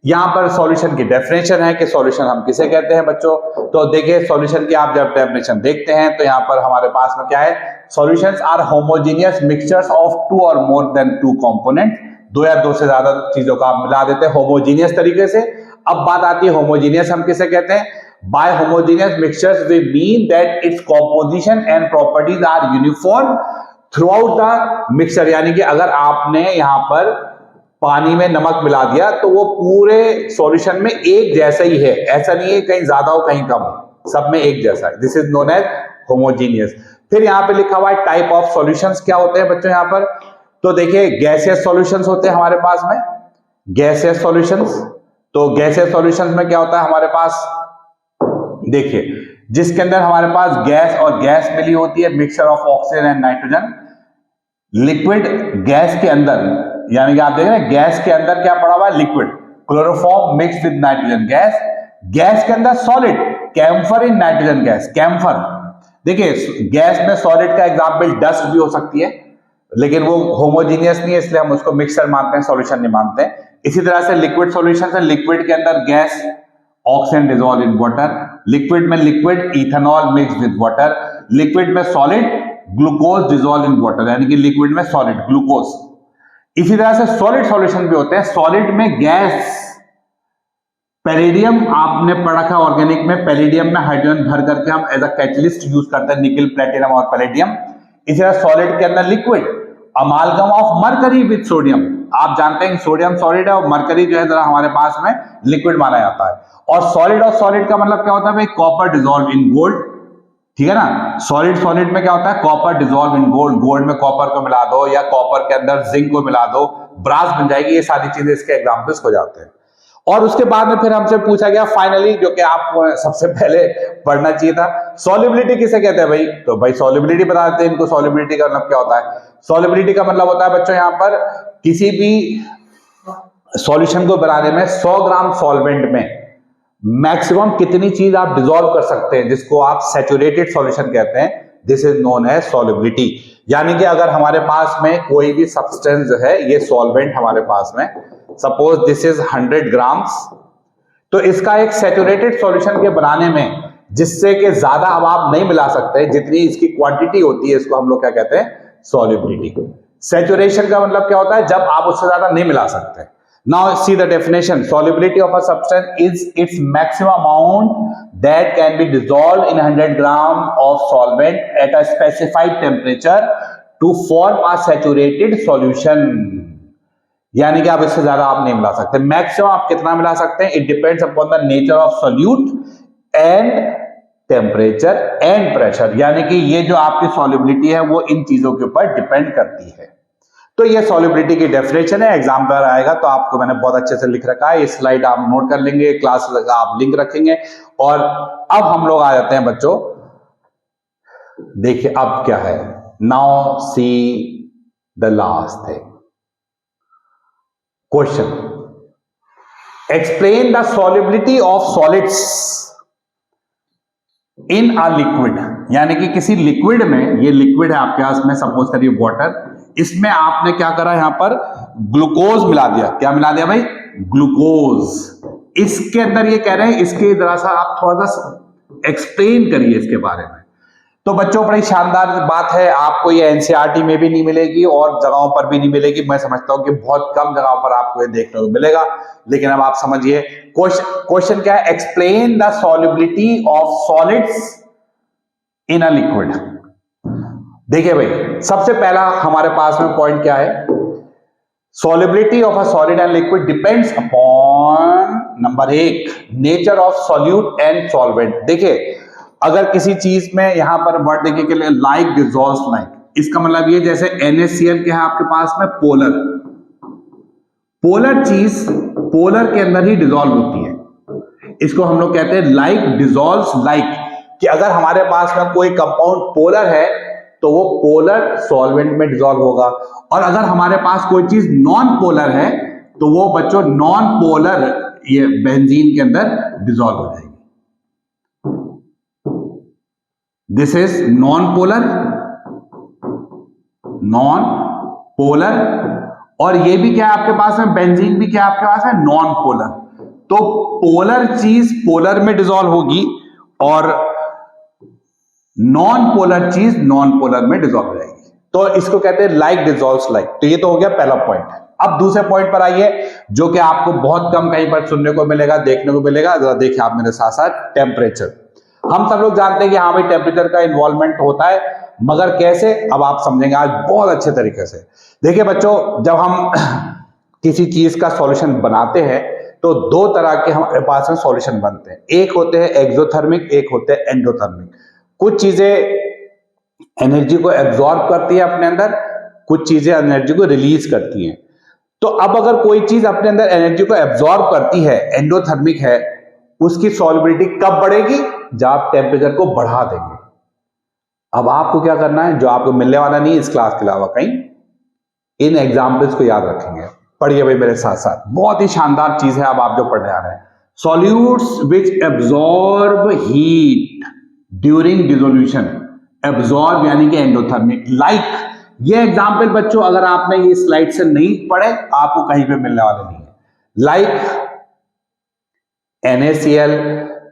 यहां पर सॉल्यूशन की डेफिनेशन है कि सॉल्यूशन हम किसे कहते हैं बच्चों। तो देखिए सॉल्यूशन की आप जब डेफिनेशन देखते हैं तो यहां पर हमारे पास में क्या है, solutions are homogeneous mixtures of two or more then to component, दो या दो से ज्यादा चीजों को आप मिला देते हैं होमोजेनियस तरीके से। अब बात आती है होमोजेनियस हम किसे कहते हैं। By homogeneous mixtures we mean that its composition and properties are uniform throughout the mixture, यानी कि अगर आपने यहां पर पानी में नमक मिला दिया तो वो पूरे सॉल्यूशन में एक जैसा ही है, ऐसा नहीं है कहीं ज्यादा हो कहीं कम हो, सब में एक जैसा है। This is known as homogeneous. फिर यहां पे लिखा हुआ है टाइप ऑफ सॉल्यूशंस क्या होते हैं बच्चों यहां पर। तो देखिए गैसियस सॉल्यूशंस होते हैं हमारे पास में, गैसियस सॉल्यूशंस। तो गैसियस सॉल्यूशंस में क्या होता है हमारे पास, देखिए जिसके अंदर हमारे पास गैस और गैस मिली होती है, mixture of oxygen and nitrogen. Liquid gas के अंदर, यानी कि आप देख रहे हैं गैस के अंदर क्या पड़ा हुआ है, liquid chloroform mix with nitrogen gas. Gas के अंदर solid camphor in nitrogen gas, camphor. देखिए गैस में सॉलिड का एग्जांपल डस्ट भी हो सकती है, लेकिन वो होमोजीनियस नहीं है इसलिए हम उसको मिक्सचर मानते हैं, सॉल्यूशन नहीं मानते। इसी तरह से लिक्विड सॉल्यूशन है, लिक्विड के अंदर gas oxygen dissolve in water, liquid में liquid ethanol mix with water, liquid में solid glucose dissolve in water, यानी कि लिक्विड में सॉलिड ग्लूकोज। इसी तरह से सॉलिड सॉल्यूशन भी होते हैं। सॉलिड में गैस, पैलेडियम आपने पढ़ा था ऑर्गेनिक में, पैलेडियम में हाइड्रोजन भर करके हम एज अ कैटलिस्ट यूज करते हैं, निकल प्लेटिनम और पैलेडियम। इसी तरह सॉलिड के अंदर liquid अमालगम of mercury with sodium, आप जानते हैं सोडियम सॉलिड है और मरकरी जो है जरा हमारे पास में लिक्विड माना जाता है। और सॉलिड का मतलब क्या होता है भाई, कॉपर डिसॉल्व इन गोल्ड, ठीक है ना। सॉलिड में क्या होता है, copper dissolve in gold, gold में कॉपर को मिला दो या कॉपर के अंदर जिंक को मिला दो, ब्रास बन जाएगी। ये सारी चीजें इसके एग्जांपल्स हो जाते हैं। और उसके बाद में फिर हमसे पूछा गया फाइनली, जो कि आपको सबसे पहले पढ़ना चाहिए था, सॉल्युबिलिटी किसे कहते हैं भाई। तो भाई सॉल्युबिलिटी बता देते हैं इनको। सॉल्युबिलिटी का मतलब क्या होता है, सॉल्युबिलिटी का मतलब होता है बच्चों यहाँ पर किसी भी सॉल्यूशन को बनाने में 100 ग्राम सॉल्वेंट में मैक्सिमम कितनी चीज आप डिसॉल्व कर सकते हैं, जिसको आप सैचुरेटेड सॉल्यूशन कहते हैं। This is known as solubility. यानी कि अगर हमारे पास में कोई भी सब्सटेंस जो है, ये सॉल्वेंट हमारे पास में, सपोज दिस इज 100 ग्राम्स, तो इसका एक सैचुरेटेड सॉल्यूशन के बनाने में, जिससे कि ज्यादा अब आप नहीं मिला सकते, जितनी इसकी क्वांटिटी होती है, इसको हम लोग क्या कहते हैं, सॉल्युबिलिटी। सैचुरेशन का मतलब क्या होता है, जब आप उससे ज्यादा नहीं मिला सकते। Now see the definition, solubility of a substance is its maximum amount that can be dissolve in 100 gram of solvent at a specified temperature to form a saturated solution. यानी कि आप इससे ज्यादा आप नहीं मिला सकते। मैक्सिमम आप कितना मिला सकते हैं, it depends upon the nature of solute and temperature and pressure. यानी कि ये जो आपकी सॉल्युबिलिटी है वो इन चीजों के ऊपर डिपेंड करती है। तो ये सॉल्युबिलिटी की डेफिनेशन है, एग्जाम पर आएगा तो आपको मैंने बहुत अच्छे से लिख रखा है, इस स्लाइड आप नोट कर लेंगे, क्लास का आप लिंक रखेंगे। और अब हम लोग आ जाते हैं बच्चों, देखिए अब क्या है, now see the last thing, question, explain the solubility of solids in a liquid. यानी कि किसी लिक्विड में, ये लिक्विड है आपके पास में, सपोज करिए वाटर, इसमें आपने क्या करा, यहां पर ग्लूकोज मिला दिया। क्या मिला दिया भाई, ग्लूकोज। इसके अंदर ये कह रहे हैं, इसके जरा सा आप थोड़ा सा एक्सप्लेन करिए इसके बारे में। तो बच्चों बड़ी शानदार बात है, आपको ये एनसीईआरटी में भी नहीं मिलेगी और जगहों पर भी नहीं मिलेगी। मैं समझता हूं कि बहुत कम जगहों पर आपको ये देखने को मिलेगा, लेकिन अब आप समझिए क्वेश्चन क्या है, explain the solubility of solids in a liquid. देखिए भाई, सबसे पहला हमारे पास में पॉइंट क्या है, solubility of a solid and liquid depends upon, number 1, nature of solute and solvent. देखिए अगर किसी चीज में, यहां पर वर्ड देखिए के लिए लाइक डिसॉल्व्स लाइक, इसका मतलब ये जैसे NaCl के है आपके पास में पोलर, पोलर चीज पोलर के अंदर ही डिसॉल्व होती है, इसको हम लोग कहते हैं लाइक डिसॉल्व्स लाइक। कि अगर हमारे पास में कोई कंपाउंड पोलर है तो वो पोलर सॉल्वेंट में डिसॉल्व होगा, और अगर हमारे पास कोई चीज नॉन पोलर है तो वो बच्चों नॉन पोलर, ये बेंजीन के अंदर डिसॉल्व हो जाएगी। This is non polar, non polar, और ये भी क्या है आपके पास में, बेंजीन भी क्या आपके पास है, नॉन पोलर। तो पोलर चीज पोलर में डिसॉल्व होगी और नॉन पोलर चीज नॉन पोलर में डिसॉल्व हो जाएगी। तो इसको कहते हैं लाइक डिसॉल्व्स लाइक। तो ये तो हो गया पहला पॉइंट। अब दूसरे पॉइंट पर आइए, जो कि आपको बहुत कम कहीं पर सुनने को मिलेगा, देखने को मिलेगा। जरा देखिए आप मेरे साथ साथ, टेम्परेचर। हम सब लोग जानते हैं कि हाँ भाई टेम्परेचर का इन्वॉल्वमेंट होता है, मगर कैसे, अब आप समझेंगे आज बहुत अच्छे तरीके से। देखिए बच्चों, जब हम किसी चीज का सॉल्यूशन बनाते हैं तो दो तरह के हमारे पास में सॉल्यूशन बनते हैं, एक होते हैं एक्सोथर्मिक, एक होते हैं एंडोथर्मिक। कुछ चीजें एनर्जी को एब्जॉर्ब करती है अपने अंदर, कुछ चीजें एनर्जी को रिलीज करती हैं। तो अब अगर कोई चीज अपने अंदर एनर्जी को एब्जॉर्ब करती है, एंडोथर्मिक है, उसकी सॉल्युबिलिटी कब बढ़ेगी, जब आप टेम्परेचर को बढ़ा देंगे। अब आपको क्या करना है, जो आपको मिलने वाला नहीं इस क्लास के अलावा कहीं, इन एग्जाम्पल्स को याद रखेंगे। पढ़िए भाई मेरे साथ साथ, बहुत ही शानदार चीज है अब आप जो पढ़ने आ रहे हैं। सॉल्यूट्स विच absorb heat during dissolution, absorb यानी कि एंडोथर्मिक। लाइक, ये एग्जाम्पल बच्चों अगर आपने ये स्लाइड से नहीं पढ़े आपको कहीं पे मिलने वाले नहीं है। लाइक NaCl,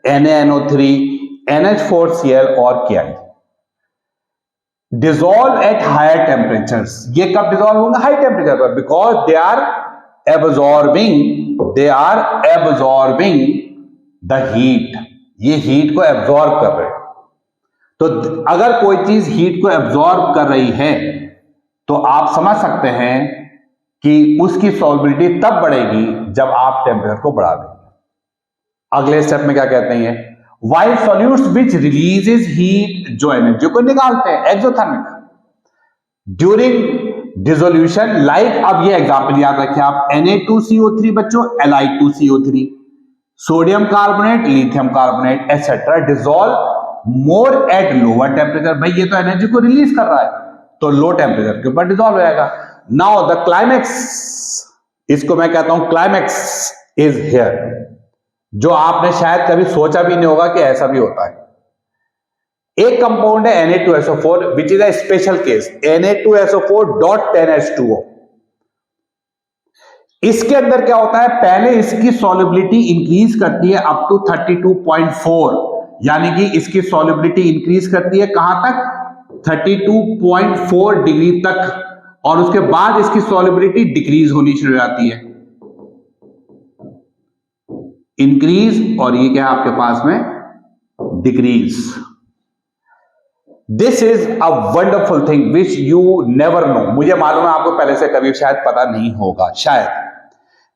NaNO3, NH4Cl और Ki dissolve at higher temperatures. ये कब डिसॉल्व होंगे, हाई टेम्परेचर पर, because they are absorbing the heat. ये हीट को एब्जॉर्ब कर रहे हैं। तो अगर कोई चीज हीट को एब्जॉर्ब कर रही है तो आप समझ सकते हैं कि उसकी सॉल्युबिलिटी तब बढ़ेगी जब आप टेम्परेचर को बढ़ा देंगे। अगले स्टेप में क्या कहते हैं, वाइल सॉल्यूट्स विच रिलीजेस हीट, जो एनर्जी को निकालते हैं, एक्सोथर्मिक, ड्यूरिंग डिसोल्यूशन, लाइक, अब ये एग्जांपल याद रखें आप, Na2CO3 बच्चों, Li2CO3, sodium carbonate, lithium carbonate etcetera, dissolve more at lower temperature. भाई ये तो एनर्जी को रिलीज कर रहा है तो लो टेम्परेचर के ऊपर डिसॉल्व हो जाएगा। नाउ द क्लाइमेक्स, इसको मैं कहता हूं क्लाइमेक्स इज हियर, जो आपने शायद कभी सोचा भी नहीं होगा कि ऐसा भी होता है। एक कंपाउंड है Na2SO4 which is a special case, Na2SO4.10H2O। इसके अंदर क्या होता है, पहले इसकी सॉल्युबिलिटी इंक्रीज करती है अप टू 32.4, यानी कि इसकी सॉल्युबिलिटी इंक्रीज करती है कहां तक, 32.4 डिग्री तक, और उसके बाद इसकी सॉल्युबिलिटी डिक्रीज होनी शुरू हो जाती है, इंक्रीज, और ये क्या है आपके पास में decrease. This is a wonderful thing which you never know. मुझे मालूम है आपको पहले से कभी शायद पता नहीं होगा, शायद।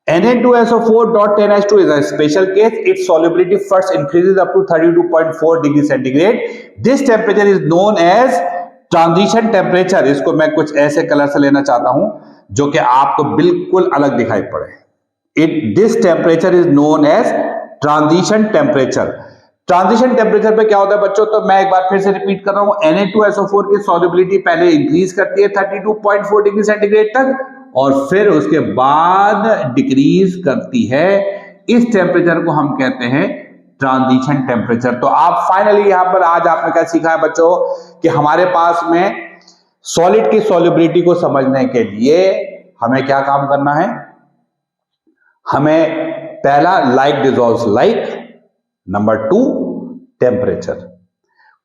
Na2SO4.10H2 is a special case. Its solubility first increases up to 32.4 degree centigrade. This temperature is known as transition temperature. इसको मैं कुछ ऐसे कलर से लेना चाहता हूं जो कि आपको बिल्कुल अलग दिखाई पड़े। This temperature is known as transition temperature. Transition temperature पे क्या होता है बच्चों, तो मैं एक बार फिर से रिपीट कर रहा हूं, Na2SO4 की सॉल्युबिलिटी पहले इंक्रीज करती है 32.4 डिग्री सेंटीग्रेड तक, और फिर उसके बाद डिक्रीज करती है। इस टेम्परेचर को हम कहते हैं ट्रांजिशन टेम्परेचर। तो आप फाइनली यहां पर आज आपने क्या सीखा है बच्चों, कि हमारे पास में सॉलिड की सॉल्युबिलिटी को समझने के लिए हमें क्या काम करना है, हमें पहला like dissolves like, number 2 temperature.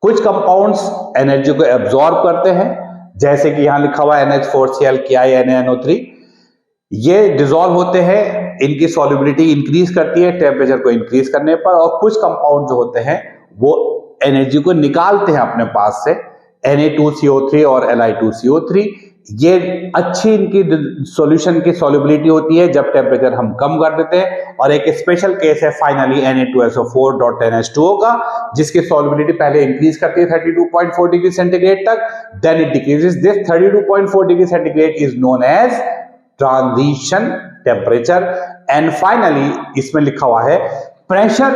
कुछ कंपाउंड्स एनर्जी को एब्जॉर्ब करते हैं, जैसे कि यहां लिखा हुआ है NH4Cl KiNaNO3, ये डिसॉल्व होते हैं, इनकी सॉल्युबिलिटी इंक्रीज करती है टेम्परेचर को इंक्रीज करने पर, और कुछ कंपाउंड जो होते हैं वो एनर्जी को निकालते हैं अपने पास से, Na2CO3 और Li2CO3। ये अच्छी इनकी सॉल्यूशन की सॉल्युबिलिटी होती है जब टेम्परेचर हम कम कर देते हैं। और एक स्पेशल केस है फाइनली Na2SO4.10H2O का, जिसकी सॉल्युबिलिटी पहले इंक्रीज करती है 32.4 डिग्री सेंटीग्रेड तक, then it decreases. This 32.4 degree centigrade is known as transition temperature. And finally इसमें लिखा हुआ है प्रेशर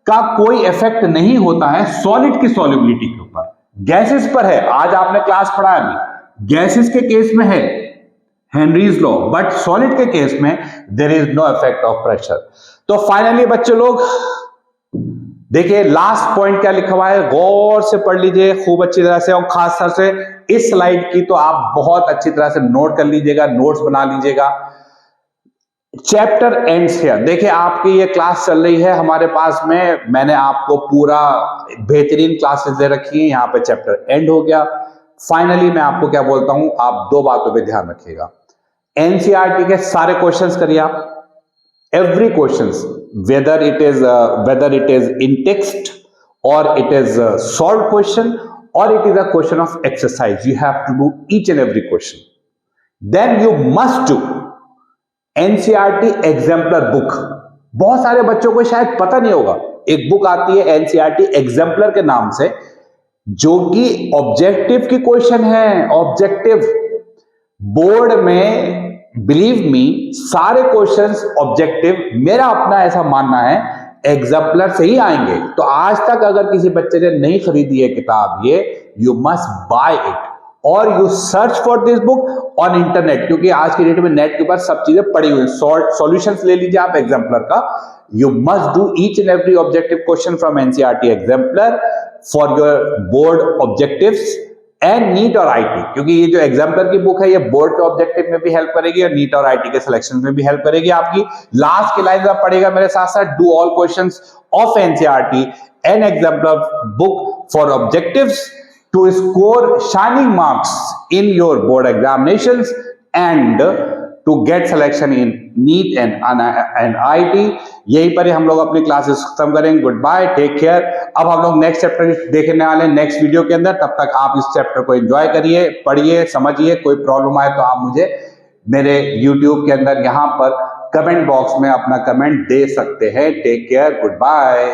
का कोई इफेक्ट नहीं होता है सॉलिड की सॉल्युबिलिटी के ऊपर, गैसेस पर है। आज आपने क्लास पढ़ा है, अभी गैसेस के केस में है हेनरीज लॉ, बट सॉलिड के केस में there is no effect of pressure. तो फाइनली बच्चे लोग देखिए लास्ट पॉइंट क्या लिखा हुआ है, गौर से पढ़ लीजिए खूब अच्छी तरह से, और खास तौर से इस स्लाइड की तो आप बहुत अच्छी तरह से नोट कर लीजिएगा, नोट्स बना लीजिएगा। Chapter ends here. देखिए आपकी ये क्लास चल रही है हमारे पास में, मैंने आपको पूरा बेहतरीन क्लासेस दे रखी है, यहाँ पे चैप्टर एंड हो गया। फाइनली मैं आपको क्या बोलता हूं, आप 2 बातों पे ध्यान रखिएगा। एनसीईआरटी के सारे क्वेश्चंस करिए आप, every questions, whether it is in text or it is a solved question or it is a question of exercise, you have to do each and every question. Then you must do NCERT exemplar book। बहुत सारे बच्चों को शायद पता नहीं होगा, एक book आती है NCERT exemplar के नाम से, जो कि ऑब्जेक्टिव की क्वेश्चन है। ऑब्जेक्टिव बोर्ड में बिलीव मी सारे क्वेश्चंस ऑब्जेक्टिव, मेरा अपना ऐसा मानना है, एग्जाम्पलर से ही आएंगे। तो आज तक अगर किसी बच्चे ने नहीं खरीदी है किताब ये, यू मस्ट बाय इट और you search for this book on internet, क्योंकि आज की डेट में नेट के ऊपर सब चीजें पड़ी हुई हैं। सॉल्यूशंस ले लीजिए आप एग्जाम्पलर का। You must do each and every objective question from NCERT exemplar for your board objectives and NEET और आईटी, क्योंकि ये जो एग्जाम्पलर की बुक है ये बोर्ड के ऑब्जेक्टिव में भी हेल्प करेगी और नीट और आईटी के सिलेक्शन में भी हेल्प करेगी आपकी। लास्ट की लाइन आप पढ़ेगा मेरे साथ साथ, do all questions of NCERT and exemplar book for objectives to score shining marks in your board examinations and to get selection in NEET and IIT. यहीं पर ही हम लोग अपनी क्लासेस खत्म करेंगे। Goodbye, take care. अब हम लोग नेक्स्ट चैप्टर देखने वाले हैं नेक्स्ट वीडियो के अंदर। तब तक आप इस चैप्टर को एंजॉय करिए, पढ़िए, समझिए। कोई प्रॉब्लम आए तो आप मुझे मेरे यूट्यूब के अंदर यहाँ पर कमेंट बॉक्स में अपना कमेंट दे सकते हैं। Take care, good bye.